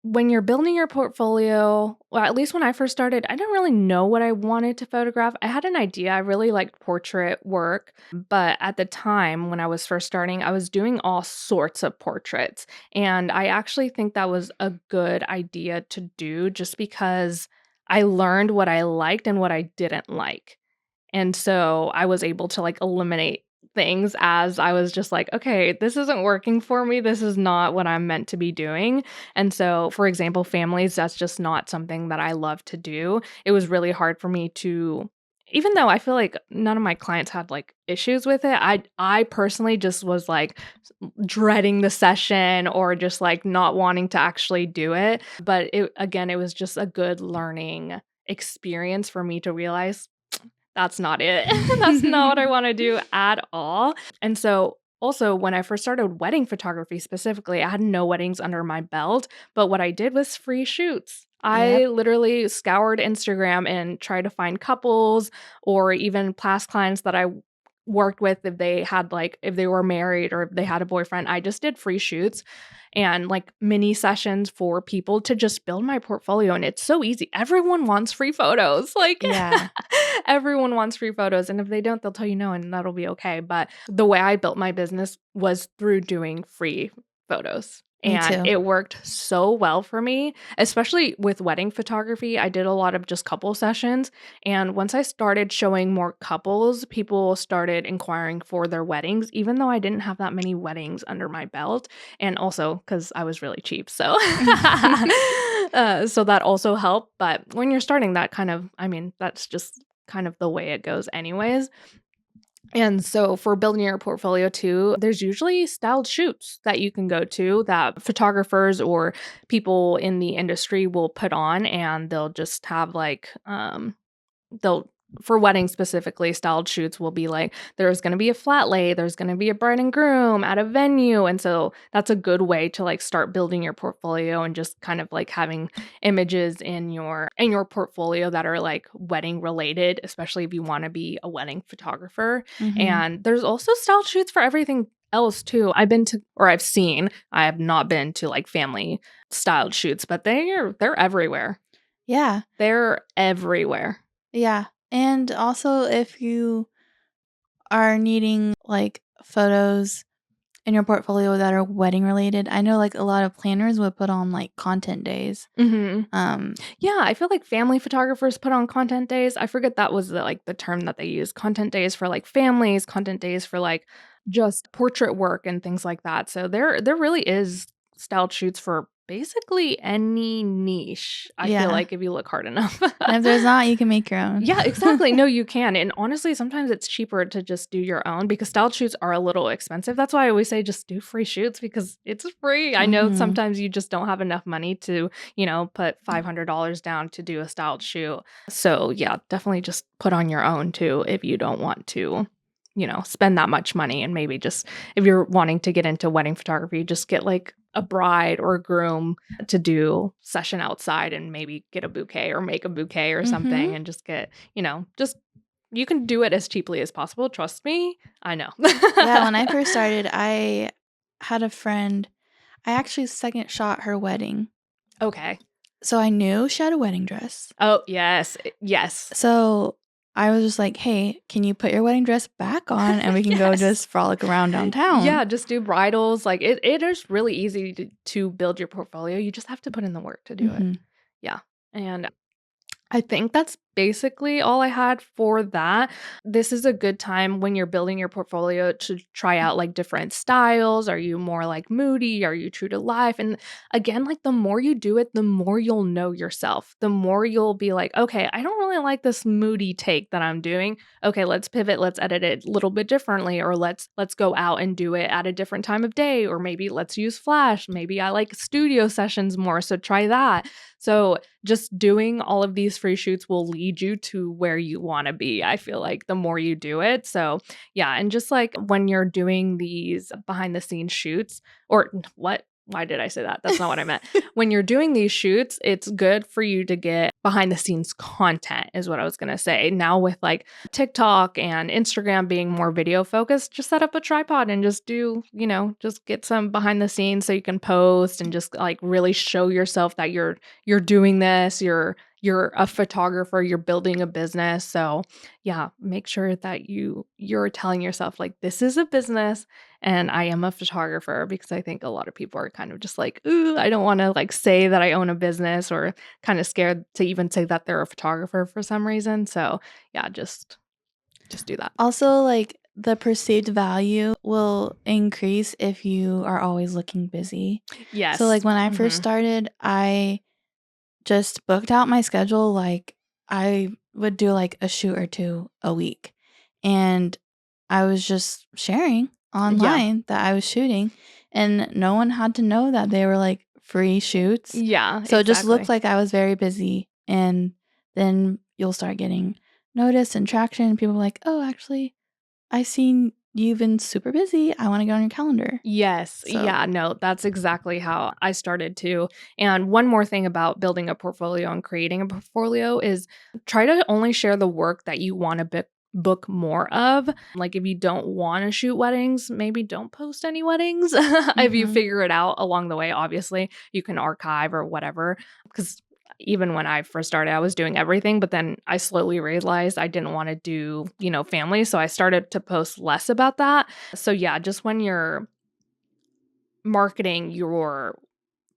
Speaker 1: when you're building your portfolio, well, at least when I first started, I didn't really know what I wanted to photograph. I had an idea. I really liked portrait work. But at the time when I was first starting, I was doing all sorts of portraits. And I actually think that was a good idea to do just because I learned what I liked and what I didn't like. And so I was able to like eliminate things as I was just like, okay, this isn't working for me. This is not what I'm meant to be doing. And so, for example, families, that's just not something that I love to do. It was really hard for me to, even though I feel like none of my clients had like issues with it, I personally just was like dreading the session or just like not wanting to actually do it. But it was just a good learning experience for me to realize that's not it. That's not what I wanna do at all. And so, also, when I first started wedding photography specifically, I had no weddings under my belt, but what I did was free shoots.
Speaker 2: Yep.
Speaker 1: I literally scoured Instagram and tried to find couples or even past clients that I worked with if they were married or if they had a boyfriend. I just did free shoots and like mini sessions for people to just build my portfolio. And it's so easy. Everyone wants free photos. Like,
Speaker 2: Yeah.
Speaker 1: everyone wants free photos. And if they don't, they'll tell you no, and that'll be okay. But the way I built my business was through doing free photos.
Speaker 2: Me
Speaker 1: And
Speaker 2: too.
Speaker 1: it worked so well for me, especially with wedding photography. I did a lot of just couple sessions. And once I started showing more couples, people started inquiring for their weddings, even though I didn't have that many weddings under my belt. And also because I was really cheap. So, so that also helped. But when you're starting that that's just kind of the way it goes anyways. And so for building your portfolio too, there's usually styled shoots that you can go to that photographers or people in the industry will put on, and they'll just have they'll for weddings specifically, styled shoots will be like there's going to be a flat lay, there's going to be a bride and groom at a venue, and so that's a good way to like start building your portfolio and just kind of like having images in your portfolio that are like wedding related, especially if you want to be a wedding photographer. And there's also styled shoots for everything else too. I've seen, I have not been to like family styled shoots, but they're everywhere.
Speaker 2: Yeah.
Speaker 1: They're everywhere.
Speaker 2: Yeah. And also, if you are needing like photos in your portfolio that are wedding related, I know like a lot of planners would put on like content days.
Speaker 1: Yeah, I feel like family photographers put on content days. I forget that was the term that they use. Content days for like families, content days for like just portrait work and things like that. So there really is styled shoots for basically any niche. I feel
Speaker 2: Yeah.
Speaker 1: like if you look hard enough.
Speaker 2: And if there's not, you can make your own.
Speaker 1: Yeah, exactly. No, you can. And honestly, sometimes it's cheaper to just do your own because styled shoots are a little expensive. That's why I always say just do free shoots because it's free. I know sometimes you just don't have enough money to, put $500 down to do a styled shoot. So yeah, definitely just put on your own too if you don't want to, spend that much money. And maybe just if you're wanting to get into wedding photography, just get like a bride or a groom to do session outside and maybe get a bouquet or make a bouquet or something and just get, just you can do it as cheaply as possible. Trust me. I know.
Speaker 2: Yeah, when I first started, I had a friend. I actually second shot her wedding.
Speaker 1: Okay.
Speaker 2: So I knew she had a wedding dress.
Speaker 1: Oh, yes. Yes.
Speaker 2: So I was just like, hey, can you put your wedding dress back on and we can go just frolic around downtown?
Speaker 1: Yeah, just do bridals. Like it is really easy to build your portfolio. You just have to put in the work to do it. Yeah. And I think that's basically all I had for that. This is a good time when you're building your portfolio to try out like different styles. Are you more like moody? Are you true to life? And again, like the more you do it, the more you'll know yourself. The more you'll be like, okay, I don't really like this moody take that I'm doing. Okay, let's pivot, let's edit it a little bit differently, or let's go out and do it at a different time of day, or maybe let's use flash. Maybe I like studio sessions more, so try that. So just doing all of these free shoots will lead lead you to where you want to be. I feel like the more you do it. So, yeah. And just like when you're doing these behind the scenes shoots, or what? Why did I say that? That's not what I meant. When you're doing these shoots, it's good for you to get behind the scenes content, is what I was going to say. Now, with like TikTok and Instagram being more video focused, just set up a tripod and just do, just get some behind the scenes so you can post and just like really show yourself that you're doing this, you're a photographer, you're building a business. So yeah, make sure that you're telling yourself like, this is a business and I am a photographer, because I think a lot of people are kind of just like, ooh, I don't want to like say that I own a business, or kind of scared to even say that they're a photographer for some reason. So yeah, just do that.
Speaker 2: Also, like, the perceived value will increase if you are always looking busy.
Speaker 1: Yes.
Speaker 2: So, like, when I first started, I just booked out my schedule. Like, I would do like a shoot or two a week. And I was just sharing online that I was shooting, and no one had to know that they were like free shoots.
Speaker 1: Yeah.
Speaker 2: So it just looked like I was very busy. And then you'll start getting notice and traction. And people are like, oh, actually, I've seen you've been super busy. I want to get on your calendar.
Speaker 1: Yes.
Speaker 2: So-
Speaker 1: Yeah, no, that's exactly how I started too. And one more thing about building a portfolio and creating a portfolio is try to only share the work that you want to book more of. Like, if you don't want to shoot weddings, maybe don't post any weddings. If you figure it out along the way, obviously you can archive or whatever, because even when I first started, I was doing everything, but then I slowly realized I didn't want to do, family. So I started to post less about that. So yeah, just when you're marketing your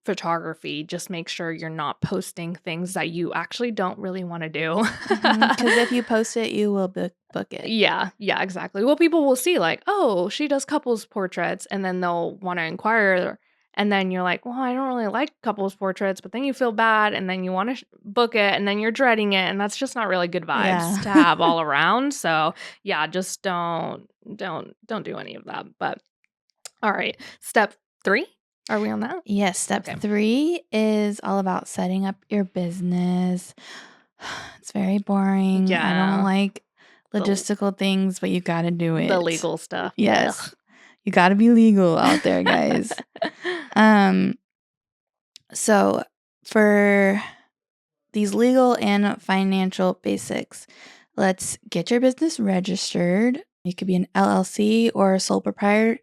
Speaker 1: photography, just make sure you're not posting things that you actually don't really want to do.
Speaker 2: Because if you post it, you will book it.
Speaker 1: Yeah, exactly. Well, people will see like, oh, she does couples portraits, and then they'll want to inquire. And then you're like, well, I don't really like couples portraits, but then you feel bad, and then you want to book it, and then you're dreading it, and that's just not really good vibes to have all around. So yeah, just don't do any of that. But all right, step 3. Are we on that?
Speaker 2: Yes, step 3 is all about setting up your business. It's very boring.
Speaker 1: Yeah.
Speaker 2: I don't like logistical things, but you got to do it.
Speaker 1: The legal stuff.
Speaker 2: Yes.
Speaker 1: Ugh.
Speaker 2: You got to be legal out there, guys. So for these legal and financial basics, let's get your business registered. You could be an LLC or a sole proprietor.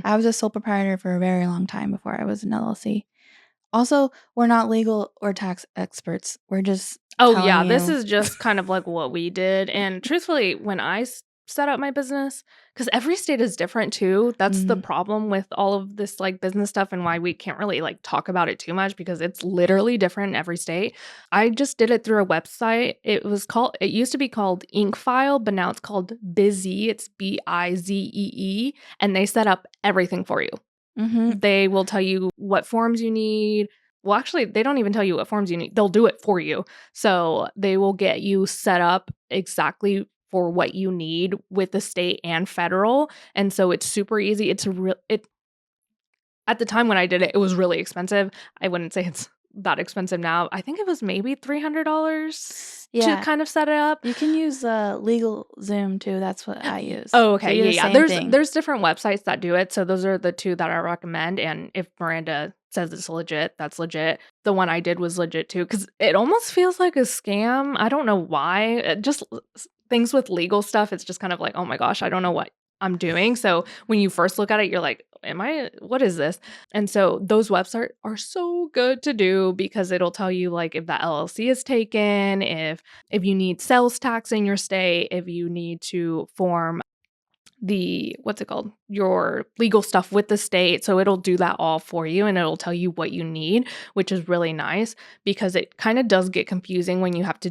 Speaker 2: I was a sole proprietor for a very long time before I was an LLC. Also, we're not legal or tax experts. We're just
Speaker 1: this is just kind of like what we did. And truthfully, when I set up my business, because every state is different too. That's the problem with all of this like business stuff, and why we can't really like talk about it too much, because it's literally different in every state. I just did it through a website. It used to be called Inkfile, but now it's called Bizee. It's Bizee, and they set up everything for you. They will tell you what forms you need. Well, actually, they don't even tell you what forms you need. They'll do it for you. So they will get you set up exactly for what you need with the state and federal. And so it's super easy. At the time when I did it, it was really expensive. I wouldn't say it's that expensive now. I think it was maybe $300 to kind of set it up.
Speaker 2: You can use Legal Zoom too. That's what I use.
Speaker 1: Oh, okay. So there's different websites that do it. So those are the 2 that I recommend. And if Miranda says it's legit, that's legit. The one I did was legit too, because it almost feels like a scam. I don't know why. Just things with legal stuff, it's just kind of like, oh my gosh, I don't know what I'm doing. So when you first look at it, you're like, what is this? And so those websites are so good to do, because it'll tell you like if that LLC is taken, if you need sales tax in your state, if you need to form your legal stuff with the state. So it'll do that all for you, and it'll tell you what you need, which is really nice, because it kind of does get confusing when you have to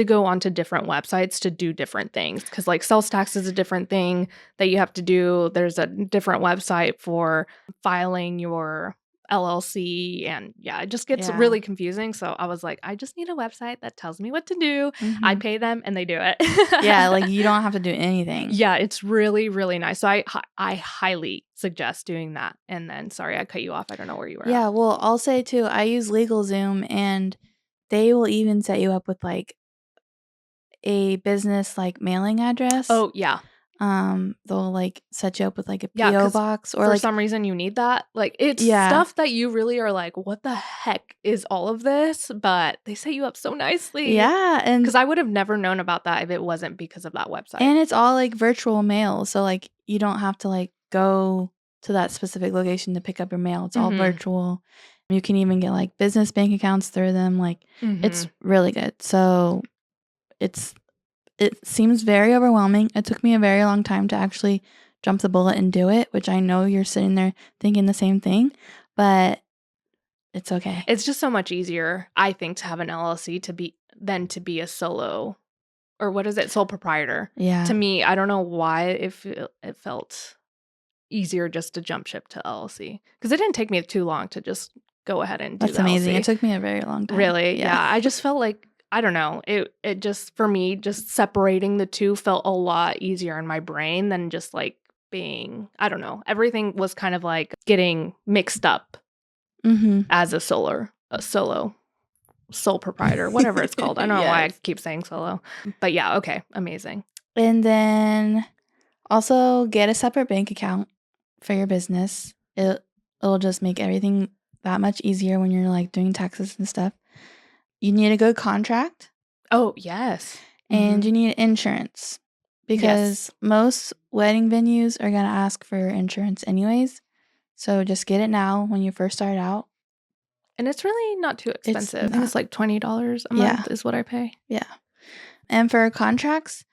Speaker 1: go onto different websites to do different things, because like sales tax is a different thing that you have to do. There's a different website for filing your LLC, and it just gets really confusing. So I was like, I just need a website that tells me what to do. I pay them and they do it.
Speaker 2: Like you don't have to do anything.
Speaker 1: Yeah, it's really, really nice. So I highly suggest doing that. And then, sorry, I cut you off. I don't know where you were at.
Speaker 2: Well, I'll say too, I use LegalZoom, and they will even set you up with like a business like mailing address.
Speaker 1: Oh, yeah.
Speaker 2: They'll like set you up with like a
Speaker 1: Yeah,
Speaker 2: PO
Speaker 1: 'cause
Speaker 2: box or
Speaker 1: for
Speaker 2: like
Speaker 1: some reason you need that. Like, it's
Speaker 2: yeah.
Speaker 1: stuff that you really are like, "What the heck is all of this?" But they set you up so nicely.
Speaker 2: Yeah, and
Speaker 1: Because I would have never known about that if it wasn't because of that website.
Speaker 2: and it's all like virtual mail, so like you don't have to like go to that specific location to pick up your mail. It's all virtual. You can even get like business bank accounts through them. Like it's really good. So it seems very overwhelming. It took me a very long time to actually jump the bullet and do it, which I know you're sitting there thinking the same thing, but it's okay.
Speaker 1: It's just so much easier, I think, to have an LLC than to be a solo, or what is it? Sole proprietor.
Speaker 2: Yeah.
Speaker 1: To me, I don't know why it felt easier just to jump ship to LLC, because it didn't take me too long to just go ahead and do
Speaker 2: That's
Speaker 1: the
Speaker 2: amazing.
Speaker 1: LLC.
Speaker 2: It took me a very long time.
Speaker 1: Really? Yeah. I just felt like, I don't know, it just, for me, just separating the two felt a lot easier in my brain than just like being, I don't know, everything was kind of like getting mixed up as a solo sole proprietor, whatever it's called. I don't know why I keep saying solo, but yeah, okay, amazing.
Speaker 2: And then also get a separate bank account for your business. It'll just make everything that much easier when you're like doing taxes and stuff. You need a good contract.
Speaker 1: Oh, yes.
Speaker 2: And you need insurance because most wedding venues are going to ask for your insurance anyways. So just get it now when you first start out.
Speaker 1: And it's really not too expensive. I think it's like $20 a month is what I pay.
Speaker 2: Yeah. And for contracts,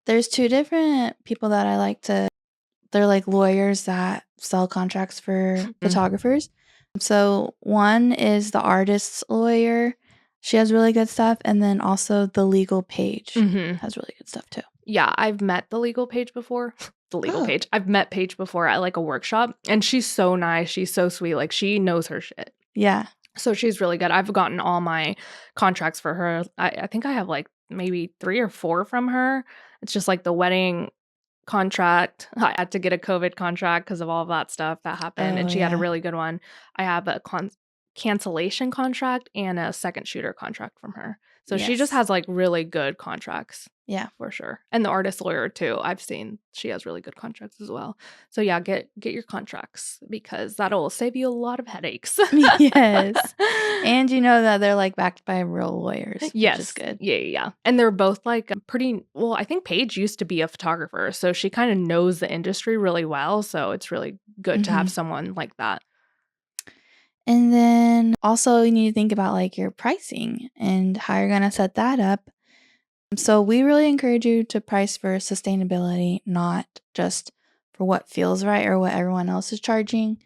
Speaker 2: there's 2 different people that I like to, they're like lawyers that sell contracts for photographers. So one is the artist's lawyer. She has really good stuff. And then also the legal page has really good stuff too.
Speaker 1: Yeah, I've met the legal page before. Page. I've met Paige before at like a workshop, and she's so nice. She's so sweet. Like, she knows her shit.
Speaker 2: Yeah.
Speaker 1: So she's really good. I've gotten all my contracts for her. I think I have like maybe 3 or 4 from her. It's just like the wedding contract. I had to get a COVID contract because of all of that stuff that happened, and she had a really good one. I have a cancellation contract and a second shooter contract from her. So she just has like really good contracts.
Speaker 2: Yeah,
Speaker 1: for sure. And the artist lawyer too. I've seen she has really good contracts as well. So yeah, get your contracts, because that'll save you a lot of headaches.
Speaker 2: Yes. And you know that they're like backed by real lawyers, which is good.
Speaker 1: Yeah. And they're both like pretty, well, I think Paige used to be a photographer, so she kind of knows the industry really well. So it's really good to have someone like that.
Speaker 2: And then also you need to think about like your pricing and how you're going to set that up. So we really encourage you to price for sustainability, not just for what feels right or what everyone else is charging.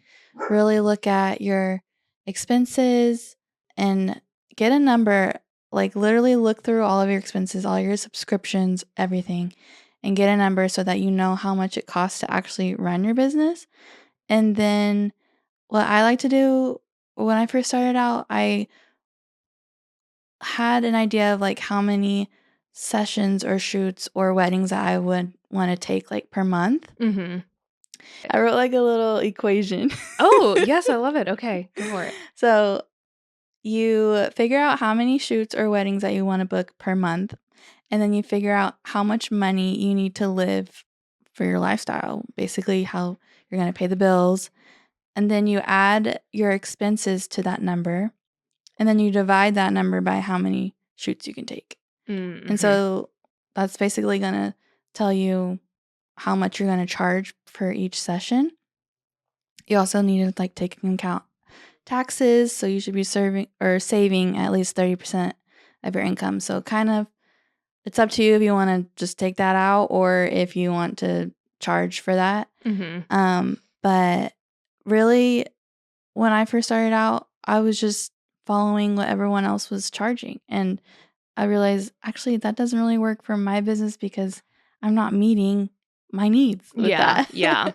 Speaker 2: Really look at your expenses and get a number, like literally look through all of your expenses, all your subscriptions, everything, and get a number so that you know how much it costs to actually run your business. And then what I like to do when I first started out, I had an idea of like how many sessions or shoots or weddings that I would want to take like per month. I wrote like a little equation.
Speaker 1: Oh, yes, I love it. Okay, go for it.
Speaker 2: So you figure out how many shoots or weddings that you want to book per month, and then you figure out how much money you need to live for your lifestyle, basically how you're going to pay the bills. And then you add your expenses to that number, and then you divide that number by how many shoots you can take. And so that's basically going to tell you how much you're going to charge for each session. You also need to like take into account taxes, so you should be saving at least 30% of your income. So kind of it's up to you if you want to just take that out or if you want to charge for that. But really, when I first started out, I was just following what everyone else was charging, and I realized actually that doesn't really work for my business because I'm not meeting my needs with that.
Speaker 1: Yeah,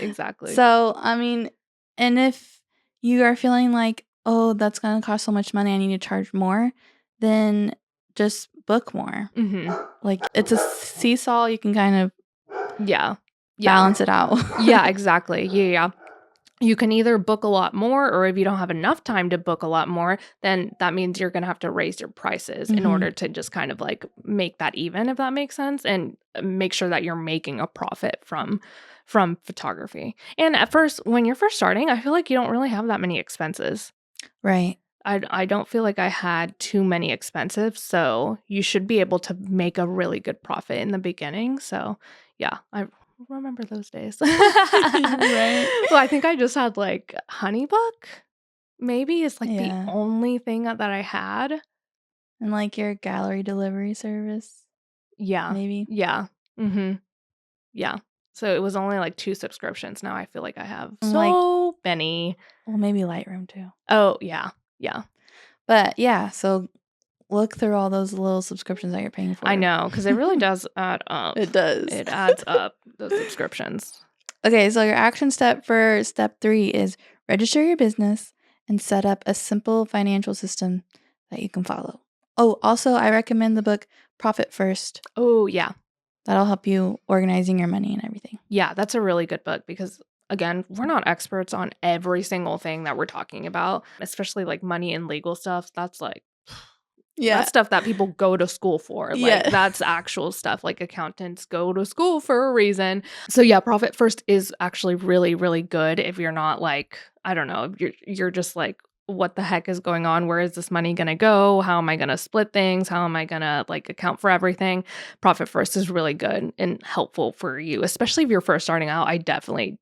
Speaker 1: exactly.
Speaker 2: So, I mean, and if you are feeling like, oh, that's going to cost so much money, I need to charge more, then just book more. Like, it's a seesaw. You can kind of balance it out.
Speaker 1: Yeah, exactly. Yeah. you can either book a lot more, or if you don't have enough time to book a lot more, then that means you're going to have to raise your prices in order to just kind of like make that even, if that makes sense, and make sure that you're making a profit from photography. And at first, when you're first starting, I feel like you don't really have that many expenses.
Speaker 2: Right.
Speaker 1: I don't feel like I had too many expenses, so you should be able to make a really good profit in the beginning. So yeah, I remember those days.
Speaker 2: Right.
Speaker 1: Well, I think I just had like HoneyBook, maybe is like the
Speaker 2: Yeah.
Speaker 1: only thing that I had.
Speaker 2: And like your gallery delivery service,
Speaker 1: Yeah.
Speaker 2: maybe.
Speaker 1: Yeah. Mm-hmm. Yeah. So it was only like 2 subscriptions. Now I feel like I have
Speaker 2: And like,
Speaker 1: so many.
Speaker 2: well, maybe Lightroom too.
Speaker 1: Oh, yeah. Yeah.
Speaker 2: But yeah, so look through all those little subscriptions that you're paying for.
Speaker 1: I know, because it really does add up.
Speaker 2: It does.
Speaker 1: It adds up, those subscriptions.
Speaker 2: Okay, so your action step for step 3 is register your business and set up a simple financial system that you can follow. Oh, also, I recommend the book Profit First.
Speaker 1: Oh, yeah.
Speaker 2: That'll help you organizing your money and everything.
Speaker 1: Yeah, that's a really good book because, again, we're not experts on every single thing that we're talking about, especially like money and legal stuff. That's like, that's stuff that people go to school for. Like, that's actual stuff. Like, accountants go to school for a reason. So yeah, Profit First is actually really, really good if you're not like, I don't know, you're just like, what the heck is going on? Where is this money going to go? How am I going to split things? How am I going to like account for everything? Profit First is really good and helpful for you, especially if you're first starting out. I definitely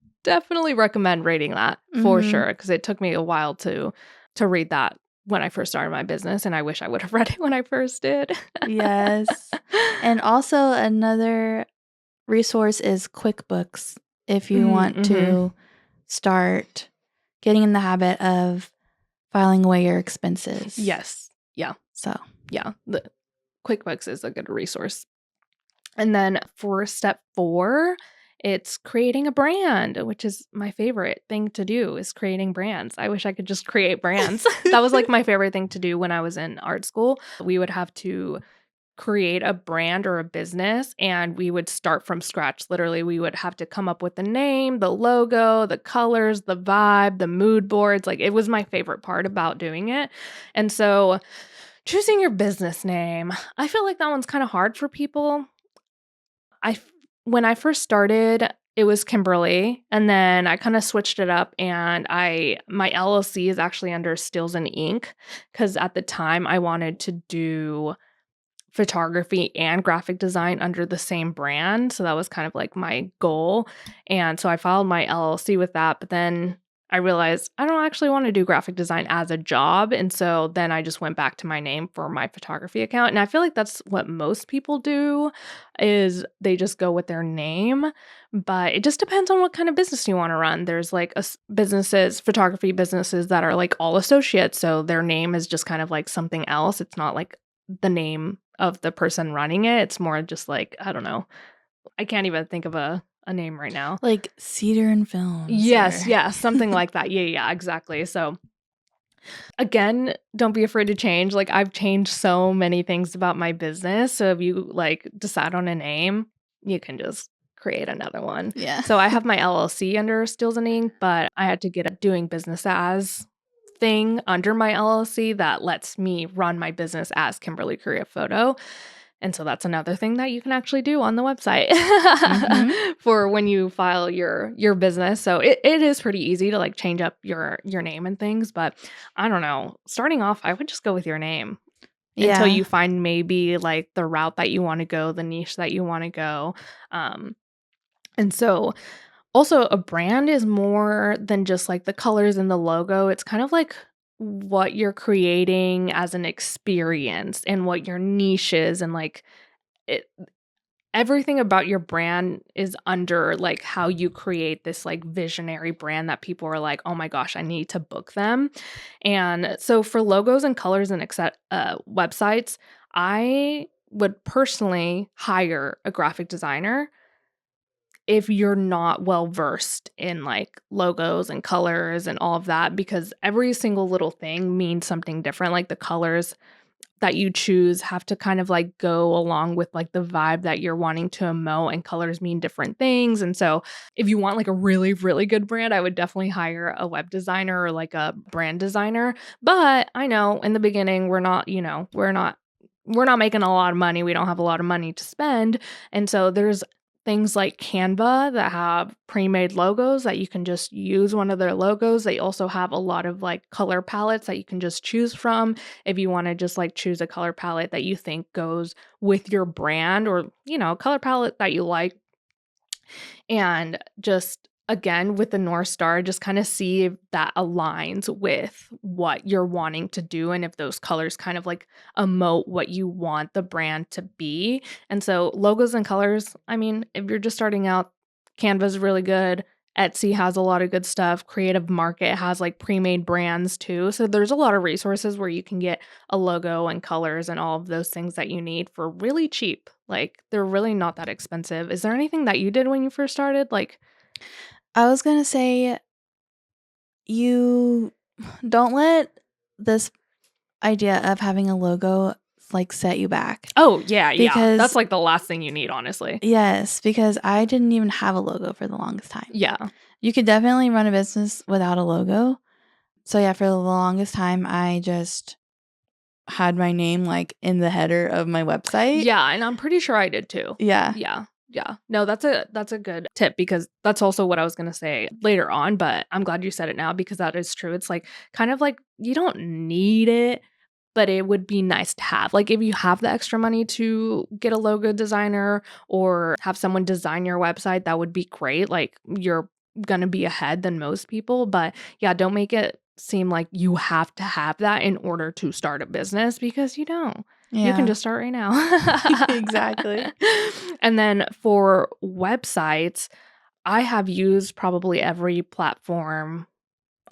Speaker 1: recommend reading that for sure, because it took me a while to read that when I first started my business, and I wish I would have read it when I first did.
Speaker 2: Yes. And also another resource is QuickBooks if you want to start getting in the habit of filing away your expenses.
Speaker 1: Yes. Yeah.
Speaker 2: So,
Speaker 1: yeah, the QuickBooks is a good resource. And then for step 4, it's creating a brand, which is my favorite thing to do, is creating brands. I wish I could just create brands. That was like my favorite thing to do when I was in art school. We would have to create a brand or a business, and we would start from scratch. Literally, we would have to come up with the name, the logo, the colors, the vibe, the mood boards. Like, it was my favorite part about doing it. And so choosing your business name, I feel like that one's kind of hard for people. When I first started, it was Kimberly, and then I kind of switched it up, and my LLC is actually under Stills and Ink, because at the time I wanted to do photography and graphic design under the same brand. So that was kind of like my goal. And so I filed my LLC with that, but then I realized I don't actually want to do graphic design as a job. And so then I just went back to my name for my photography account. And I feel like that's what most people do, is they just go with their name. But it just depends on what kind of business you want to run. There's like photography businesses that are like all associates. So their name is just kind of like something else. It's not like the name of the person running it. It's more just like, I don't know. I can't even think of a name right now.
Speaker 2: like Cedar and Films.
Speaker 1: Yes, something like that. Yeah, exactly. So again, don't be afraid to change. Like, I've changed so many things about my business. So if you like decide on a name, you can just create another one.
Speaker 2: Yeah.
Speaker 1: So I have my LLC under Stills and Ink, but I had to get a doing business as thing under my LLC that lets me run my business as Kimberly Korea Photo. And so that's another thing that you can actually do on the website for when you file your business. So it is pretty easy to like change up your name and things, but I don't know. Starting off, I would just go with your name until you find maybe like the route that you want to go, the niche that you want to go. And so also, a brand is more than just like the colors and the logo. It's kind of like what you're creating as an experience and what your niche is, and like it, everything about your brand is under like how you create this like visionary brand that people are like, oh my gosh, I need to book them. And so for logos and colors and websites, I would personally hire a graphic designer if you're not well versed in like logos and colors and all of that, because every single little thing means something different. Like, the colors that you choose have to kind of like go along with like the vibe that you're wanting to emote, and colors mean different things. And so if you want like a really, really good brand, I would definitely hire a web designer or like a brand designer. But I know in the beginning, we're not making a lot of money. We don't have a lot of money to spend. And so there's things like Canva that have pre-made logos that you can just use one of their logos. They also have a lot of like color palettes that you can just choose from if you want to just like choose a color palette that you think goes with your brand, or, a color palette that you like. And just again with the North Star, just kind of see if that aligns with what you're wanting to do, and if those colors kind of like emote what you want the brand to be. And so logos and colors, I mean, if you're just starting out, Canva's really good. Etsy has a lot of good stuff. Creative Market has like pre-made brands too. So there's a lot of resources where you can get a logo and colors and all of those things that you need for really cheap. Like, they're really not that expensive. Is there anything that you did when you first started? Like,
Speaker 2: I was gonna say, you don't let this idea of having a logo like set you back.
Speaker 1: oh, yeah.
Speaker 2: Because
Speaker 1: That's like the last thing you need, honestly.
Speaker 2: yes, because I didn't even have a logo for the longest time.
Speaker 1: Yeah.
Speaker 2: You could definitely run a business without a logo. So yeah, for the longest time, I just had my name like in the header of my website.
Speaker 1: Yeah, and I'm pretty sure I did too.
Speaker 2: Yeah.
Speaker 1: Yeah. Yeah. No, that's a good tip, because that's also what I was going to say later on, but I'm glad you said it now, because that is true. It's like kind of like you don't need it, but it would be nice to have. Like, if you have the extra money to get a logo designer or have someone design your website, that would be great. Like, you're going to be ahead than most people. But yeah, don't make it seem like you have to have that in order to start a business, because you don't. You can
Speaker 2: Yeah.
Speaker 1: just start right now.
Speaker 2: Exactly.
Speaker 1: And then for websites, I have used probably every platform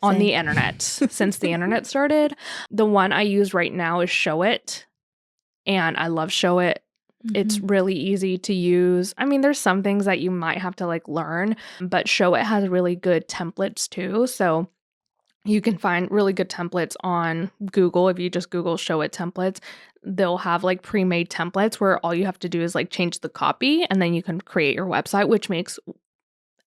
Speaker 1: on the
Speaker 2: Same.
Speaker 1: internet since the internet started. The one I use right now is Show It, and I love Show It. It's
Speaker 2: Mhm.
Speaker 1: really easy to use. I mean, there's some things that you might have to like learn, but Show It has really good templates too. So you can find really good templates on Google. If you just Google Show It templates, they'll have like pre-made templates where all you have to do is like change the copy, and then you can create your website, which makes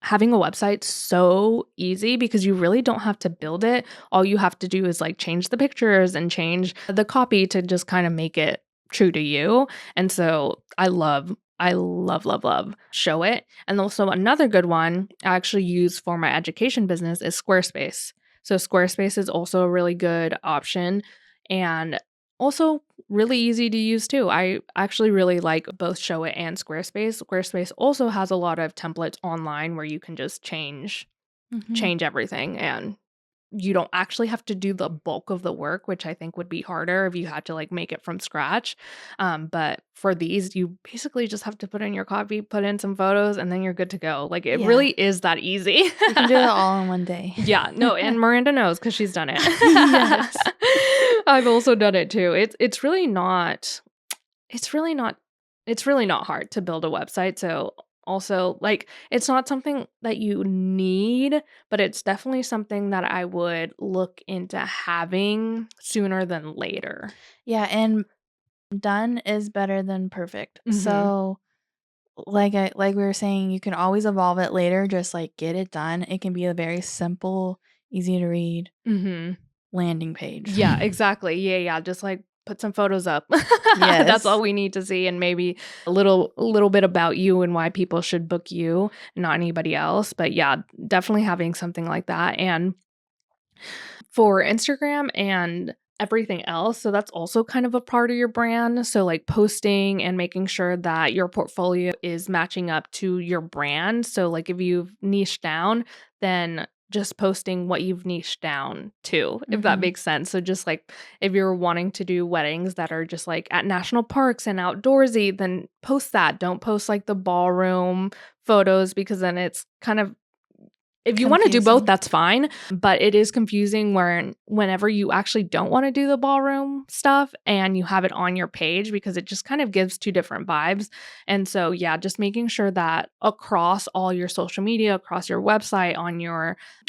Speaker 1: having a website so easy, because you really don't have to build it. All you have to do is like change the pictures and change the copy to just kind of make it true to you. And so I love, love Show It. And also another good one I actually use for my education business is Squarespace. So Squarespace is also a really good option, and also really easy to use too. I actually really like both Show It and Squarespace. Squarespace also has a lot of templates online where you can just change
Speaker 2: Mhm.
Speaker 1: everything, and you don't actually have to do the bulk of the work, which I think would be harder if you had to like make it from scratch. But for these, you basically just have to put in your copy, put in some photos, and then you're good to go. Like, it
Speaker 2: Yeah.
Speaker 1: really is that easy.
Speaker 2: You can do it all in one day.
Speaker 1: Yeah, no, and Miranda knows because she's done it.
Speaker 2: Yes.
Speaker 1: I've also done it too. It's really not hard to build a website. So also, like, it's not something that you need, but it's definitely something that I would look into having sooner than later.
Speaker 2: Yeah, and done is better than perfect.
Speaker 1: Mhm.
Speaker 2: So like we were saying, you can always evolve it later, just like get it done. It can be a very simple, easy to read
Speaker 1: Mhm.
Speaker 2: landing page.
Speaker 1: Yeah, exactly. Yeah, just like put some photos up.
Speaker 2: Yes.
Speaker 1: That's all we need to see, and maybe a little bit about you and why people should book you, not anybody else. But yeah, definitely having something like that. And for Instagram and everything else, so that's also kind of a part of your brand. So like posting and making sure that your portfolio is matching up to your brand. So like if you've niched down, then just posting what you've niched down to, if that
Speaker 2: Mhm.
Speaker 1: makes sense. So just like if you're wanting to do weddings that are just like at national parks and outdoorsy, then post that. Don't post like the ballroom photos, because then it's kind of, if you want to do both,
Speaker 2: Confusing.
Speaker 1: that's fine. But it is confusing whenever you actually don't want to do the ballroom stuff and you have it on your page, because it just kind of gives two different vibes. And so, yeah, just making sure that across all your social media, across your website,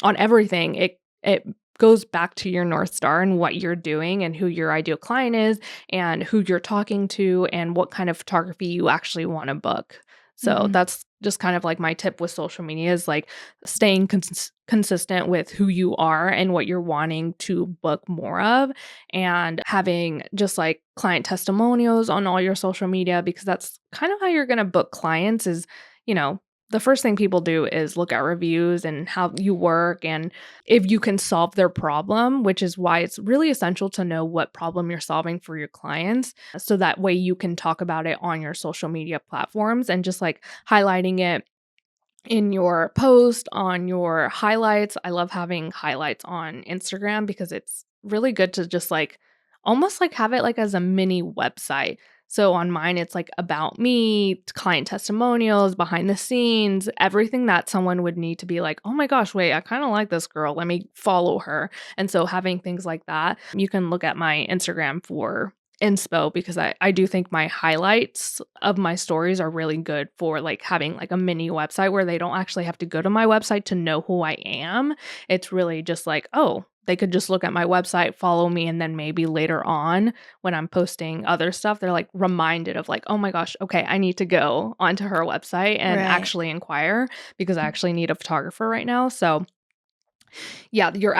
Speaker 1: on everything, it goes back to your North Star and what you're doing and who your ideal client is and who you're talking to and what kind of photography you actually want to book. So that's just kind of like my tip with social media is like staying consistent with who you are and what you're wanting to book more of, and having just like client testimonials on all your social media, because that's kind of how you're going to book clients is, the first thing people do is look at reviews and how you work and if you can solve their problem, which is why it's really essential to know what problem you're solving for your clients. So that way you can talk about it on your social media platforms and just like highlighting it in your post, on your highlights. I love having highlights on Instagram because it's really good to just like almost like have it like as a mini website. So on mine, it's like about me, client testimonials, behind the scenes, everything that someone would need to be like, oh my gosh, wait, I kind of like this girl. Let me follow her. And so having things like that, you can look at my Instagram for inspo, because I do think my highlights of my stories are really good for like having like a mini website where they don't actually have to go to my website to know who I am. It's really just like, oh, they could just look at my website, follow me, and then maybe later on when I'm posting other stuff, they're like reminded of like, oh my gosh, okay, I need to go onto her website and actually inquire because I actually need a photographer right now. So yeah, your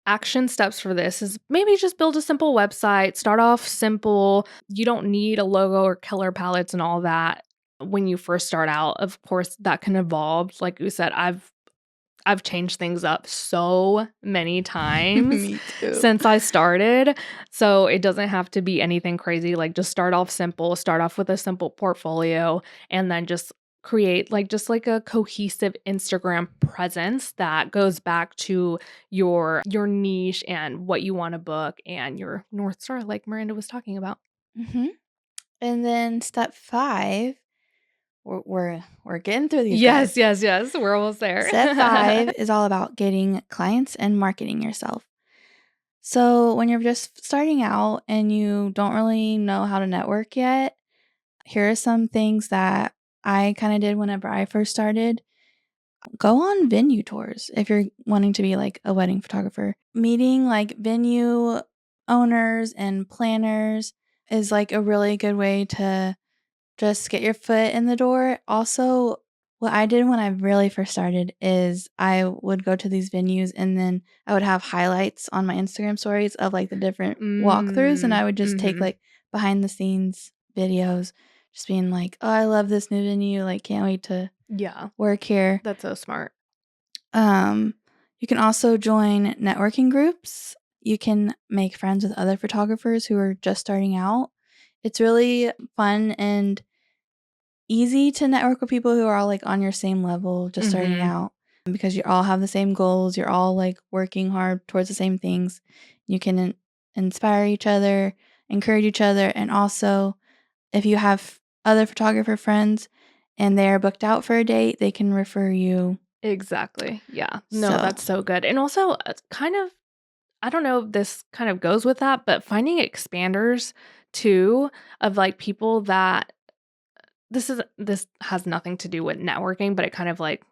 Speaker 1: action steps for this is maybe just build a simple website, start off simple. You don't need a logo or color palettes and all that when you first start out. Of course, that can evolve. Like you said, I've changed things up so many times
Speaker 2: Me too.
Speaker 1: since I started. So it doesn't have to be anything crazy. Like just start off simple, start off with a simple portfolio, and then just create like just like a cohesive Instagram presence that goes back to your niche and what you want to book and your North Star, like Miranda was talking about.
Speaker 2: And then step 5, we're getting through these,
Speaker 1: Yes,
Speaker 2: guys.
Speaker 1: yes. We're almost there.
Speaker 2: Step 5 is all about getting clients and marketing yourself. So when you're just starting out and you don't really know how to network yet, here are some things that I kind of did whenever I first started. Go on venue tours if you're wanting to be like a wedding photographer. Meeting like venue owners and planners is like a really good way to just get your foot in the door. Also, what I did when I really first started is I would go to these venues and then I would have highlights on my Instagram stories of like the different walkthroughs, and I would just take like behind the scenes videos, just being like, oh, I love this new venue. Like, can't wait to work here.
Speaker 1: That's so smart.
Speaker 2: You can also join networking groups. You can make friends with other photographers who are just starting out. It's really fun and easy to network with people who are all like on your same level, just starting out, because you all have the same goals. You're all like working hard towards the same things. You can inspire each other, encourage each other, and also if you have other photographer friends and they are booked out for a date, they can refer you.
Speaker 1: Exactly. Yeah. No, that's so good. And also kind of, I don't know if this kind of goes with that, but finding expanders too of like people that this has nothing to do with networking, but it kind of like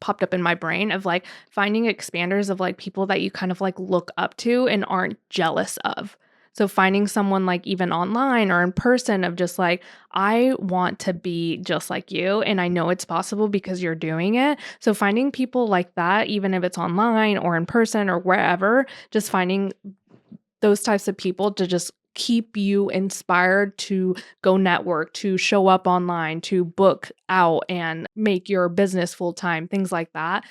Speaker 1: popped up in my brain of like finding expanders of like people that you kind of like look up to and aren't jealous of. So finding someone like even online or in person of just like, I want to be just like you and I know it's possible because you're doing it. So finding people like that, even if it's online or in person or wherever, just finding those types of people to just keep you inspired to go network, to show up online, to book out and make your business full time, things like that.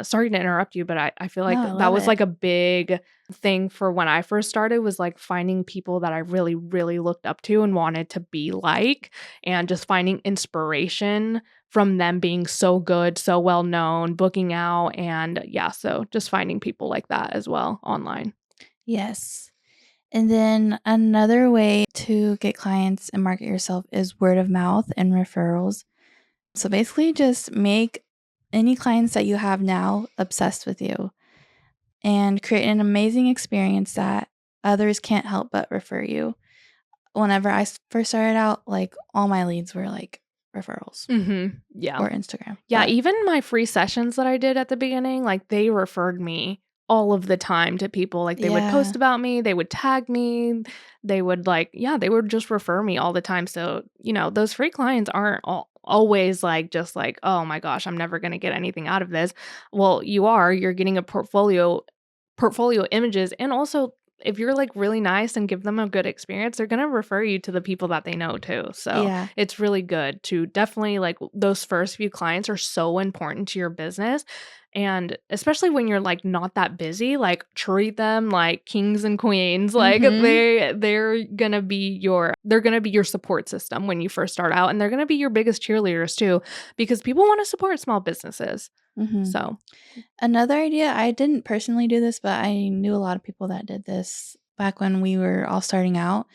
Speaker 1: Sorry to interrupt you, but I feel like that was like a big thing for when I first started, was like finding people that I really, really looked up to and wanted to be like, and just finding inspiration from them being so good, so well known, booking out. And yeah, so just finding people like that as well online.
Speaker 2: Yes. And then another way to get clients and market yourself is word of mouth and referrals. So basically just make any clients that you have now obsessed with you and create an amazing experience that others can't help but refer you. Whenever I first started out, like all my leads were like referrals.
Speaker 1: Yeah.
Speaker 2: Or Instagram.
Speaker 1: Yeah, even my free sessions that I did at the beginning, like they referred me all of the time to people. Like, they would post about me, they would tag me, they would they would just refer me all the time. So, those free clients aren't always just like, oh my gosh, I'm never going to get anything out of this. Well, you're getting a portfolio images, and also if you're really nice and give them a good experience, they're going to refer you to the people that they know too. So it's really good to definitely those first few clients are so important to your business. And especially when you're not that busy, treat them like kings and queens. They're going to be your support system when you first start out, and they're going to be your biggest cheerleaders too, because people want to support small businesses. So
Speaker 2: another idea, I didn't personally do this, but I knew a lot of people that did this back when we were all starting out,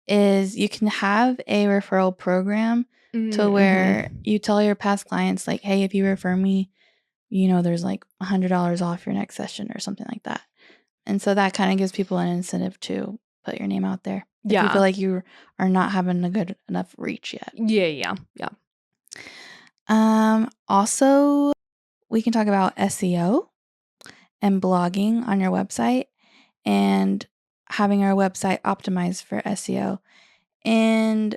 Speaker 2: is you can have a referral program to where you tell your past clients, like, hey, if you refer me, there's $100 off your next session or something like that. And so that kind of gives people an incentive to put your name out there if you feel like you are not having a good enough reach yet.
Speaker 1: Yeah.
Speaker 2: Also, we can talk about SEO and blogging on your website and having our website optimized for SEO. And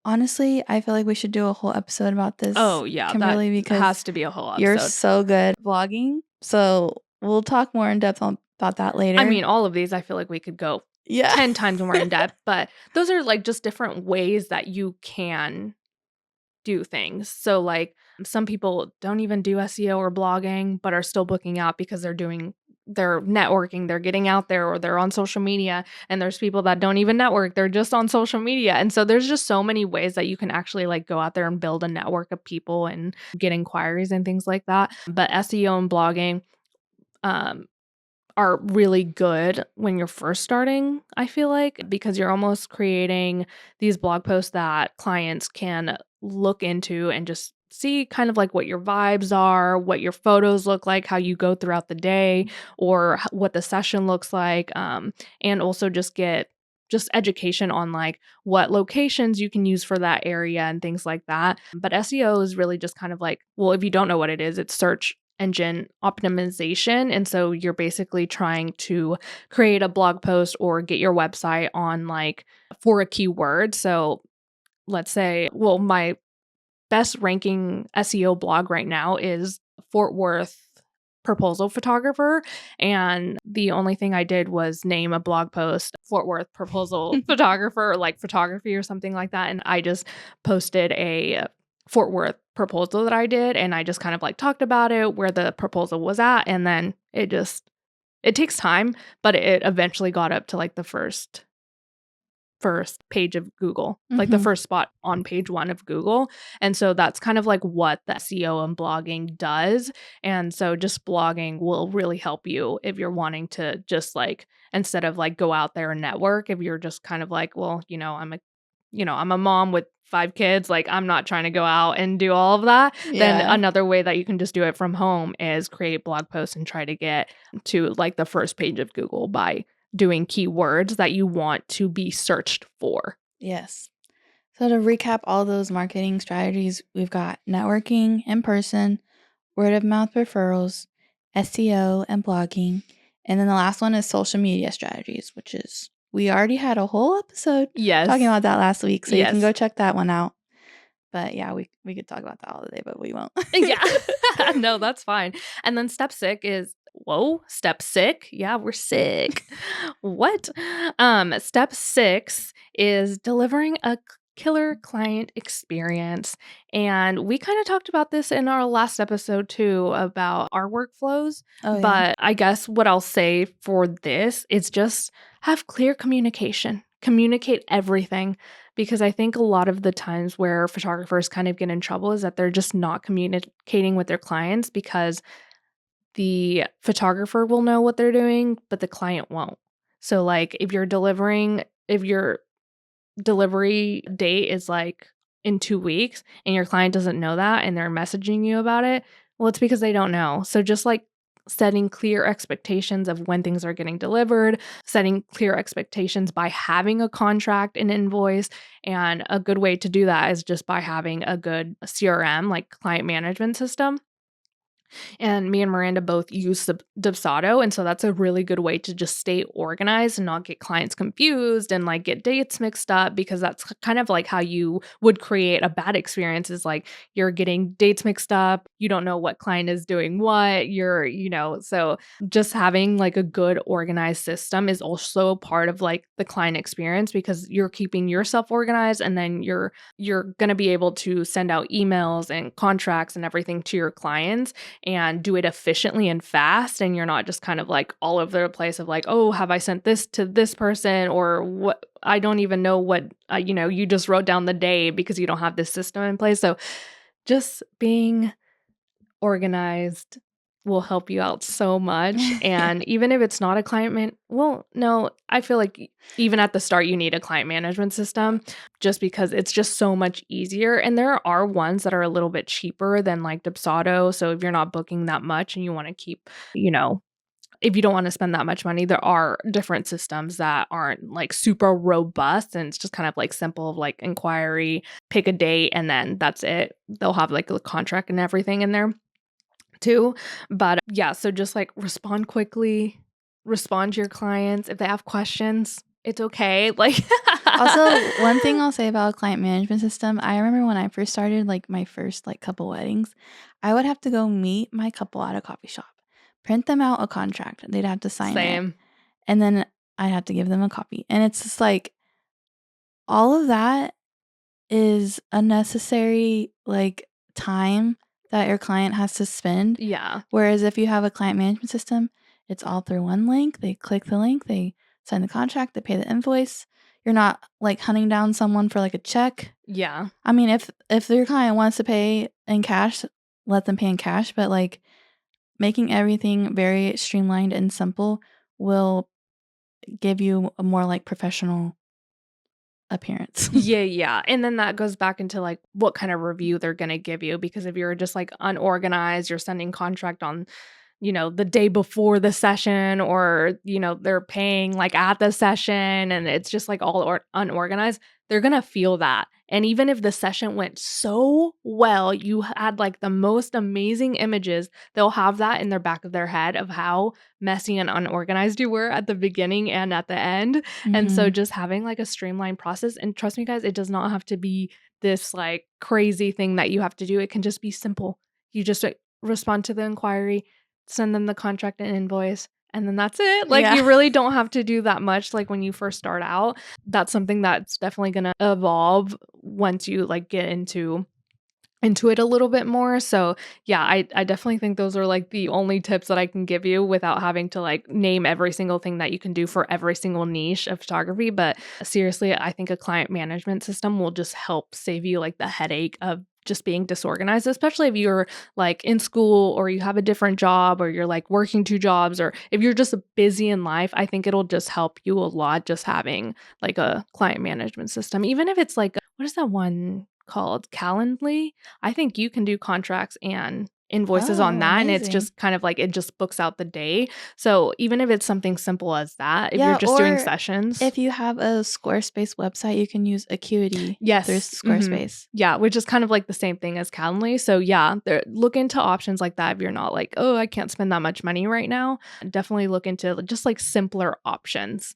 Speaker 2: honestly, I feel like we should do a whole episode about this.
Speaker 1: Oh, yeah.
Speaker 2: Kimberly,
Speaker 1: that
Speaker 2: because
Speaker 1: has to be a whole episode.
Speaker 2: You're so good at blogging. So we'll talk more in depth about that later.
Speaker 1: I mean, all of these, I feel like we could go 10 times more in depth, but those are just different ways that you can do things. So some people don't even do SEO or blogging, but are still booking out because they're networking, they're getting out there, or they're on social media. And there's people that don't even network, they're just on social media. And so there's just so many ways that you can actually go out there and build a network of people and get inquiries and things like that. But SEO and blogging are really good when you're first starting, I feel like, because you're almost creating these blog posts that clients can look into and just see kind of what your vibes are, what your photos look like, how you go throughout the day, or what the session looks like, and also just get education on what locations you can use for that area and things like that. But SEO is really just kind of well, if you don't know what it is, it's search engine optimization. And so you're basically trying to create a blog post or get your website on for a keyword. So let's say, well, my best ranking SEO blog right now is Fort Worth proposal photographer, and the only thing I did was name a blog post Fort Worth proposal photographer, or photography or something like that, and I just posted a Fort Worth proposal that I did, and I just kind of talked about it, where the proposal was at, and then it takes time, but it eventually got up to the first page of Google, the first spot on page 1 of Google. And so that's kind of what the SEO and blogging does. And so just blogging will really help you if you're wanting to just instead of go out there and network, if you're just kind of well, I'm a mom with 5 kids, I'm not trying to go out and do all of that. Then another way that you can just do it from home is create blog posts and try to get to the first page of Google by doing keywords that you want to be searched for.
Speaker 2: Yes. So to recap all those marketing strategies, we've got networking in person, word of mouth referrals, SEO and blogging. And then the last one is social media strategies, which is, we already had a whole episode talking about that last week. So you can go check that one out. But yeah, we could talk about that all day, but we won't.
Speaker 1: Yeah. No, that's fine. And then step 6 is, step 6. Yeah, we're sick. What? Step 6 is delivering a killer client experience. And we kind of talked about this in our last episode too, about our workflows. But I guess what I'll say for this is just have clear communication. Communicate everything, because I think a lot of the times where photographers kind of get in trouble is that they're just not communicating with their clients, because the photographer will know what they're doing, but the client won't. So if your delivery date is in 2 weeks and your client doesn't know that and they're messaging you about it, well, it's because they don't know. So just setting clear expectations of when things are getting delivered, setting clear expectations by having a contract and invoice. And a good way to do that is just by having a good CRM, client management system. And me and Miranda both use Dubsado, and so that's a really good way to just stay organized and not get clients confused and, like, get dates mixed up, because that's kind of like how you would create a bad experience, is, like, you're getting dates mixed up, you don't know what client is doing what, so just having, like, a good organized system is also part of, like, the client experience, because you're keeping yourself organized, and then you're gonna be able to send out emails and contracts and everything to your clients and do it efficiently and fast, and you're not just kind of like all over the place of like, oh, have I sent this to this person, or what, I don't even know what, you just wrote down the day because you don't have this system in place. So just being organized will help you out so much.
Speaker 2: Yeah.
Speaker 1: And even if it's not a no, I feel like even at the start you need a client management system, just because it's just so much easier. And there are ones that are a little bit cheaper than like Dubsado. So if you're not booking that much and you want to keep, if you don't want to spend that much money, there are different systems that aren't like super robust, and it's just kind of like simple of like inquiry, pick a date, and then that's it. They'll have like a contract and everything in there too. But yeah, so just like respond quickly, respond to your clients. If they have questions, it's okay. Like,
Speaker 2: Also, one thing I'll say about a client management system, I remember when I first started, like my first like couple weddings, I would have to go meet my couple at a coffee shop, print them out a contract. They'd have to sign it.
Speaker 1: Same.
Speaker 2: And then I'd have to give them a copy. And it's just like all of that is unnecessary like time that your client has to spend.
Speaker 1: Yeah.
Speaker 2: Whereas if you have a client management system, it's all through one link. They click the link, they sign the contract, they pay the invoice. You're not like hunting down someone for like a check.
Speaker 1: Yeah.
Speaker 2: I mean, if your client wants to pay in cash, let them pay in cash, but like making everything very streamlined and simple will give you a more like professional appearance.
Speaker 1: Yeah. And then that goes back into like what kind of review they're going to give you, because if you're just like unorganized, you're sending contract on, the day before the session, or, they're paying like at the session, and it's just like all unorganized, they're going to feel that. And even if the session went so well, you had like the most amazing images, they'll have that in their back of their head of how messy and unorganized you were at the beginning and at the end. And so just having like a streamlined process, and trust me guys, it does not have to be this like crazy thing that you have to do. It can just be simple. You just respond to the inquiry, send them the contract and invoice, and then that's it. Like, you really don't have to do that much, like, when you first start out. That's something that's definitely gonna evolve once you, like, get into it a little bit more. So, yeah, I definitely think those are, like, the only tips that I can give you without having to, like, name every single thing that you can do for every single niche of photography. But seriously, I think a client management system will just help save you, like, the headache of just being disorganized, especially if you're like in school, or you have a different job, or you're like working 2 jobs, or if you're just busy in life. I think it'll just help you a lot just having like a client management system. Even if it's like, what is that one called? Calendly? I think you can do contracts and invoices on that, and it's just kind of like it just books out the day. So even if it's something simple as that, if you're just doing sessions.
Speaker 2: If you have a Squarespace website, you can use Acuity.
Speaker 1: Yes.
Speaker 2: Through Squarespace.
Speaker 1: Yeah, which is kind of like the same thing as Calendly. So yeah, look into options like that if you're not like, oh, I can't spend that much money right now. Definitely look into just like simpler options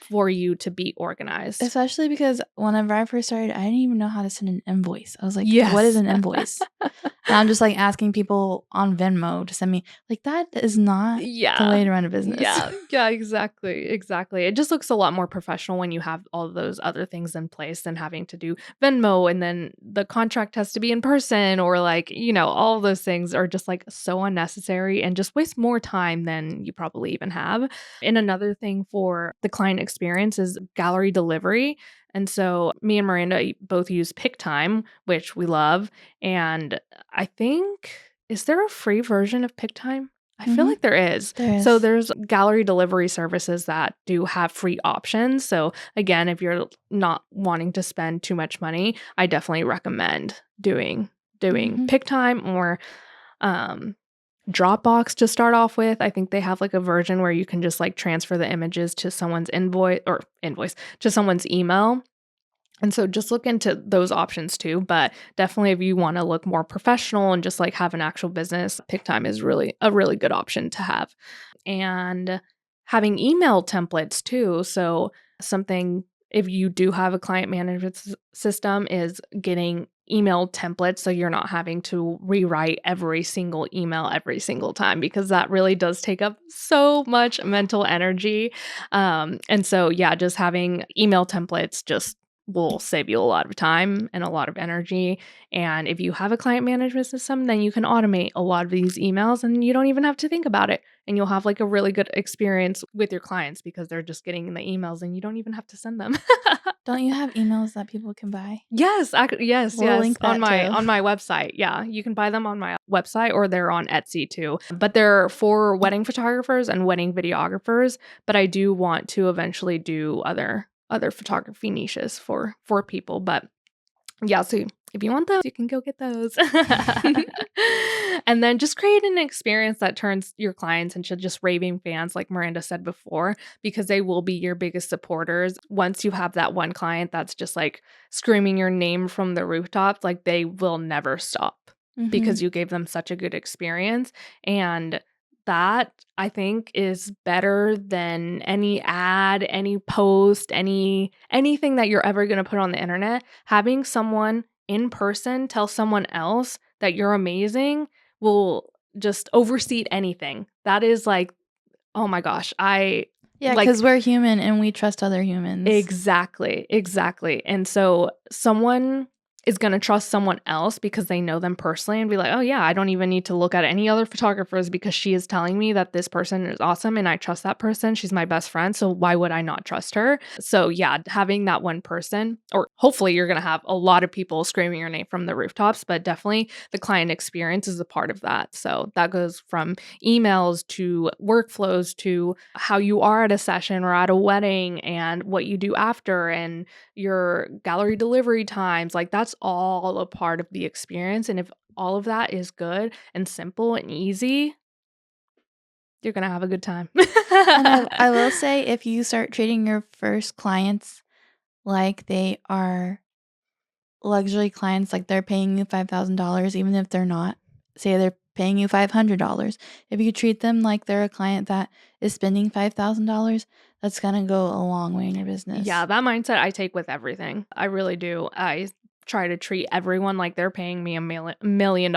Speaker 1: for you to be organized.
Speaker 2: Especially because whenever I first started, I didn't even know how to send an invoice. I was like,
Speaker 1: Yes.
Speaker 2: What is an invoice? And I'm just like asking people on Venmo to send me. Like, that is not the way to run a business.
Speaker 1: Yeah, exactly. It just looks a lot more professional when you have all of those other things in place than having to do Venmo, and then the contract has to be in person, or like, all those things are just like so unnecessary and just waste more time than you probably even have. And another thing for the client experience is gallery delivery. And so me and Miranda both use PickTime, which we love. And I think, is there a free version of PickTime? I feel like there is. So there's gallery delivery services that do have free options. So again, if you're not wanting to spend too much money, I definitely recommend doing PickTime or Dropbox to start off with. I think they have like a version where you can just like transfer the images to someone's invoice to someone's email. And so just look into those options too. But definitely if you want to look more professional and just like have an actual business, PickTime is really a really good option to have. And having email templates too. So something, if you do have a client management system, is getting email templates so you're not having to rewrite every single email every single time, because that really does take up so much mental energy. And so yeah, just having email templates just will save you a lot of time and a lot of energy. And if you have a client management system, then you can automate a lot of these emails and you don't even have to think about it. And you'll have like a really good experience with your clients because they're just getting the emails and you don't even have to send them.
Speaker 2: Don't you have emails that people can buy?
Speaker 1: Yes, yes,
Speaker 2: We'll
Speaker 1: yes.
Speaker 2: link
Speaker 1: On
Speaker 2: that too.
Speaker 1: my website. Yeah, you can buy them on my website or they're on Etsy too. But they're for wedding photographers and wedding videographers. But I do want to eventually do other photography niches for people. But yeah, so if you want those, you can go get those. And then just create an experience that turns your clients into just raving fans, like Miranda said before, because they will be your biggest supporters. Once you have that one client that's just like screaming your name from the rooftops, like they will never stop because you gave them such a good experience. And that I think is better than any ad, any post, anything that you're ever going to put on the internet. Having someone in person tell someone else that you're amazing will just oversee anything. That is like, oh my gosh,
Speaker 2: Yeah,
Speaker 1: like
Speaker 2: because we're human and we trust other humans.
Speaker 1: exactly. And so someone is going to trust someone else because they know them personally and be like, oh yeah, I don't even need to look at any other photographers because she is telling me that this person is awesome and I trust that person. She's my best friend. So why would I not trust her? So yeah, having that one person, or hopefully you're going to have a lot of people screaming your name from the rooftops, but definitely the client experience is a part of that. So that goes from emails to workflows to how you are at a session or at a wedding and what you do after and your gallery delivery times. Like that's all a part of the experience. And if all of that is good and simple and easy, you're going to have a good time.
Speaker 2: And I will say, if you start treating your first clients like they are luxury clients, like they're paying you $5,000, even if they're not, say they're paying you $500. If you treat them like they're a client that is spending $5,000, that's going to go a long way in your business.
Speaker 1: Yeah, that mindset I take with everything. I really do. I try to treat everyone like they're paying me $1 million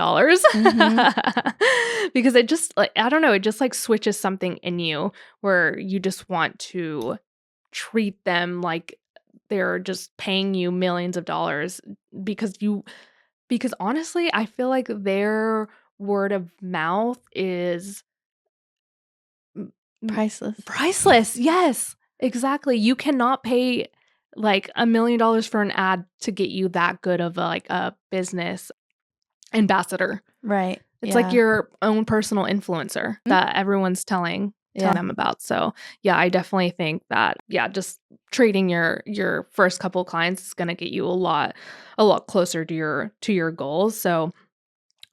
Speaker 1: because it just like, I don't know, it just like switches something in you where you just want to treat them like they're just paying you millions of dollars because honestly, I feel like their word of mouth is priceless. Yes, exactly. You cannot pay like $1 million for an ad to get you that good of like a business ambassador.
Speaker 2: Right.
Speaker 1: It's like your own personal influencer that everyone's telling them about. So yeah, I definitely think that, yeah, just trading your first couple clients is going to get you a lot closer to your goals. So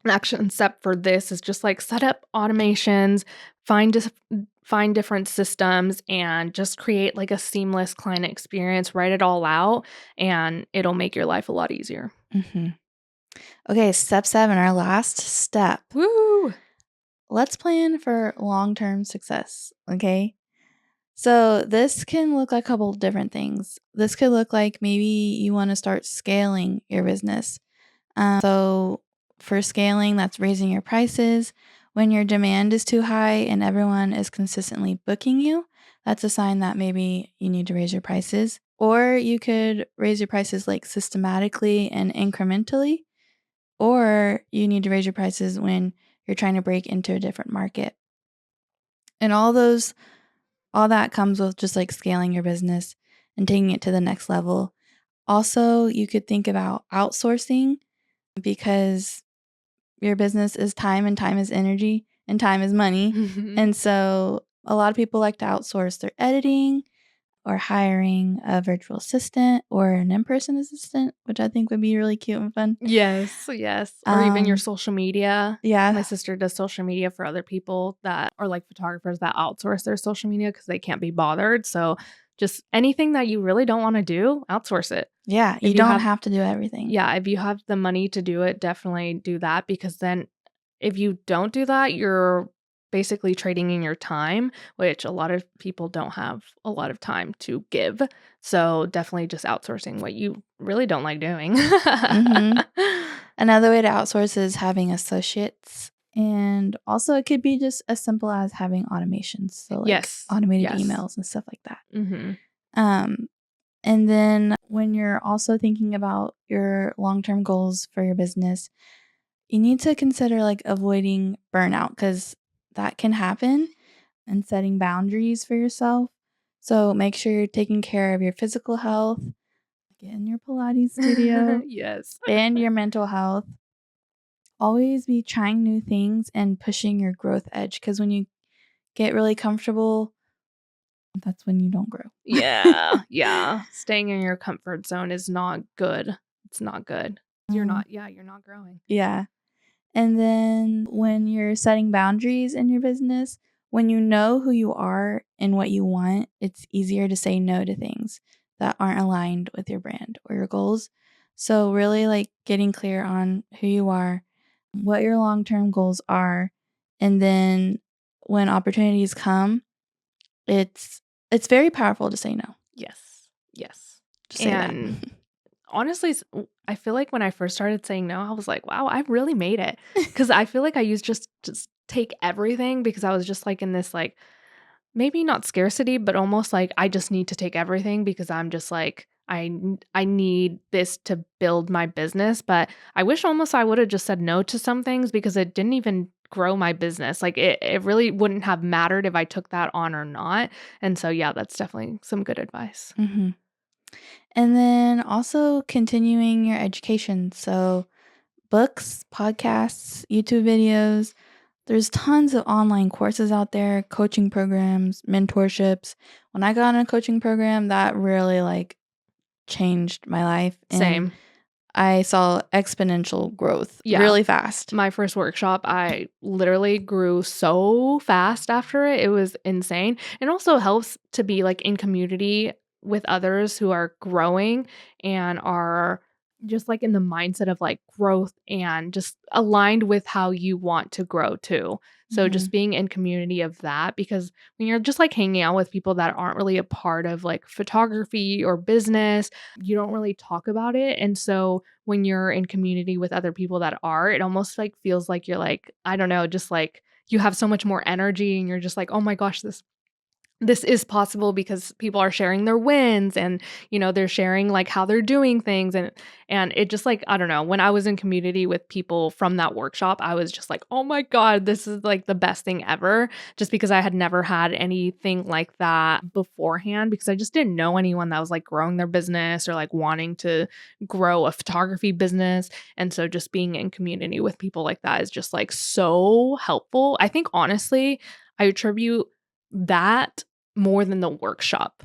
Speaker 1: an action step for this is just like set up automations, find different systems, and just create like a seamless client experience. Write it all out, and it'll make your life a lot easier.
Speaker 2: Okay, step 7, our last step.
Speaker 1: Woo!
Speaker 2: Let's plan for long-term success. Okay. So this can look like a couple different things. This could look like maybe you want to start scaling your business. So for scaling, that's raising your prices. When your demand is too high and everyone is consistently booking you, that's a sign that maybe you need to raise your prices. Or you could raise your prices like systematically and incrementally. Or you need to raise your prices when you're trying to break into a different market. And all that comes with just like scaling your business and taking it to the next level. Also, you could think about outsourcing because your business is time and time is energy and time is money. And so a lot of people like to outsource their editing or hiring a virtual assistant or an in-person assistant, which I think would be really cute and fun.
Speaker 1: Yes. Or even your social media.
Speaker 2: Yeah.
Speaker 1: My sister does social media for other people that are like photographers that outsource their social media because they can't be bothered. So just anything that you really don't want to do, outsource it.
Speaker 2: Yeah, you don't have to do everything.
Speaker 1: Yeah, if you have the money to do it, definitely do that, because then if you don't do that, you're basically trading in your time, which a lot of people don't have a lot of time to give. So definitely just outsourcing what you really don't like doing.
Speaker 2: Another way to outsource is having associates. And also it could be just as simple as having automations. So like automated emails and stuff like that. And then when you're also thinking about your long-term goals for your business, you need to consider like avoiding burnout, because that can happen, and setting boundaries for yourself. So make sure you're taking care of your physical health, get in your Pilates studio, and your mental health. Always be trying new things and pushing your growth edge, because when you get really comfortable, that's when you don't grow.
Speaker 1: Yeah. Staying in your comfort zone is not good. It's not good. You're not growing.
Speaker 2: Yeah. And then when you're setting boundaries in your business, when you know who you are and what you want, it's easier to say no to things that aren't aligned with your brand or your goals. So really like getting clear on who you are, what your long-term goals are, and then when opportunities come, it's very powerful to say no.
Speaker 1: Yes.
Speaker 2: Just say that.
Speaker 1: Honestly, I feel like when I first started saying no, I was like, wow, I really made it. Because I feel like I used just take everything, because I was just like in this like, maybe not scarcity, but almost like I just need to take everything, because I'm just like, I need this to build my business. But I wish almost I would have just said no to some things, because it didn't even grow my business. Like it really wouldn't have mattered if I took that on or not. And so, yeah, that's definitely some good advice.
Speaker 2: And then also continuing your education. So books, podcasts, YouTube videos. There's tons of online courses out there, coaching programs, mentorships. When I got in a coaching program, that really like changed my life.
Speaker 1: Same.
Speaker 2: I saw exponential growth really fast.
Speaker 1: My first workshop, I literally grew so fast after it. It was insane. It also helps to be like in community with others who are growing and are just like in the mindset of like growth and just aligned with how you want to grow too. So just being in community of that, because when you're just like hanging out with people that aren't really a part of like photography or business, you don't really talk about it. And so when you're in community with other people that are, it almost like feels like you're like, I don't know, just like you have so much more energy and you're just like, oh my gosh, this is possible, because people are sharing their wins and, they're sharing like how they're doing things. And it just like, I don't know, when I was in community with people from that workshop, I was just like, oh my God, this is like the best thing ever. Just because I had never had anything like that beforehand, because I just didn't know anyone that was like growing their business or like wanting to grow a photography business. And so just being in community with people like that is just like so helpful. I think honestly, I attribute that more than the workshop,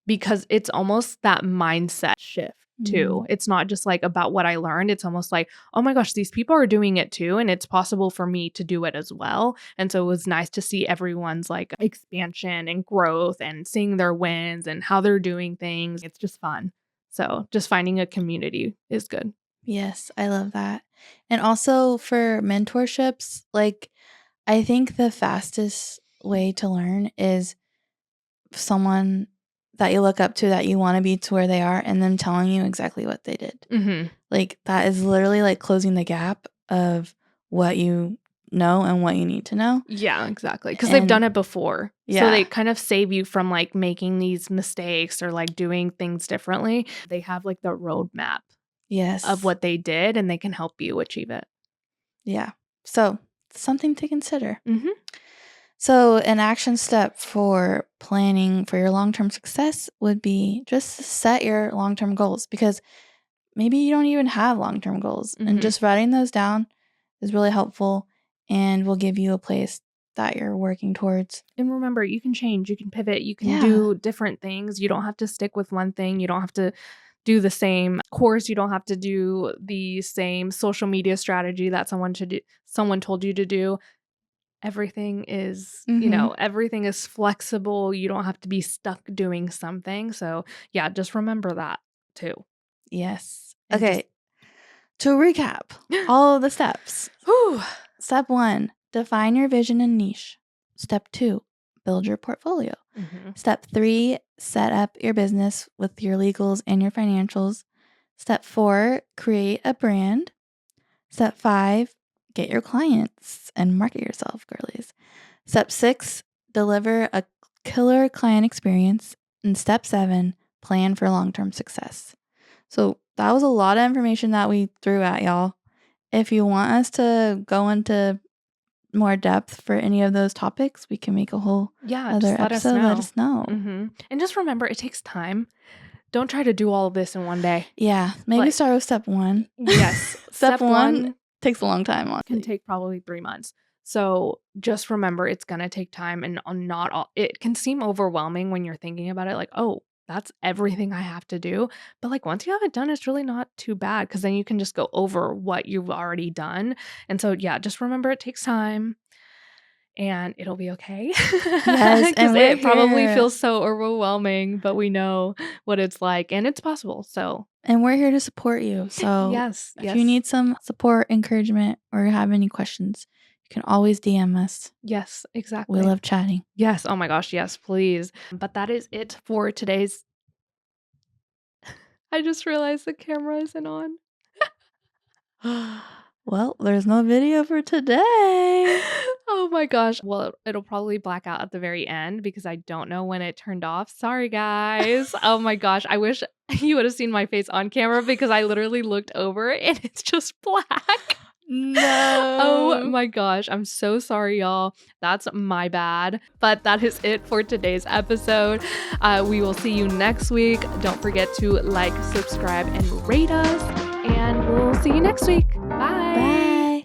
Speaker 1: because it's almost that mindset shift too. It's not just like about what I learned. It's almost like, oh my gosh, these people are doing it too, and it's possible for me to do it as well. And so it was nice to see everyone's like expansion and growth and seeing their wins and how they're doing things. It's just fun. So just finding a community is good.
Speaker 2: Yes, I love that. And also for mentorships, like I think the fastest way to learn is someone that you look up to, that you want to be to where they are, and them telling you exactly what they did. Like that is literally like closing the gap of what you know and what you need to know.
Speaker 1: Yeah, exactly. Because they've done it before. Yeah. So they kind of save you from like making these mistakes or like doing things differently. They have like the roadmap of what they did, and they can help you achieve it.
Speaker 2: Yeah. So something to consider. So an action step for planning for your long-term success would be just set your long-term goals, because maybe you don't even have long-term goals, and just writing those down is really helpful and will give you a place that you're working towards.
Speaker 1: And remember, you can change, you can pivot, you can do different things. You don't have to stick with one thing. You don't have to do the same course. You don't have to do the same social media strategy that someone told you to do. everything is, you know, everything is flexible. You don't have to be stuck doing something. So yeah, just remember that too.
Speaker 2: Yes.
Speaker 1: And
Speaker 2: Okay. To recap all of the steps.
Speaker 1: Whew.
Speaker 2: Step 1, define your vision and niche. Step 2, build your portfolio. Step 3, set up your business with your legals and your financials. Step 4, create a brand. Step 5, get your clients and market yourself, girlies. Step 6, deliver a killer client experience. And step 7, plan for long-term success. So that was a lot of information that we threw at y'all. If you want us to go into more depth for any of those topics, we can make a whole other episode. Let us know.
Speaker 1: And just remember, it takes time. Don't try to do all of this in one day.
Speaker 2: Yeah. Maybe start with step 1.
Speaker 1: Yes.
Speaker 2: Step 1 takes a long time.
Speaker 1: It can take probably 3 months. So just remember, it's going to take time, and not all. It can seem overwhelming when you're thinking about it, like, oh, that's everything I have to do. But like once you have it done, it's really not too bad, because then you can just go over what you've already done. And so, yeah, just remember it takes time and it'll be okay.
Speaker 2: Yes,
Speaker 1: because it probably feels so overwhelming, but we know what it's like and it's possible. So,
Speaker 2: and we're here to support you. So
Speaker 1: yes,
Speaker 2: if you need some support, encouragement, or have any questions, you can always DM us.
Speaker 1: Yes, exactly.
Speaker 2: We love chatting.
Speaker 1: Yes. Oh my gosh. Yes, please. But that is it for today's. I just realized the camera isn't on.
Speaker 2: Well, there's no video for today.
Speaker 1: Oh my gosh. Well, it'll probably black out at the very end because I don't know when it turned off. Sorry, guys. Oh my gosh. I wish you would have seen my face on camera, because I literally looked over and it's just black.
Speaker 2: No.
Speaker 1: Oh my gosh. I'm so sorry, y'all. That's my bad. But that is it for today's episode. We will see you next week. Don't forget to like, subscribe, and rate us. And we'll see you next week.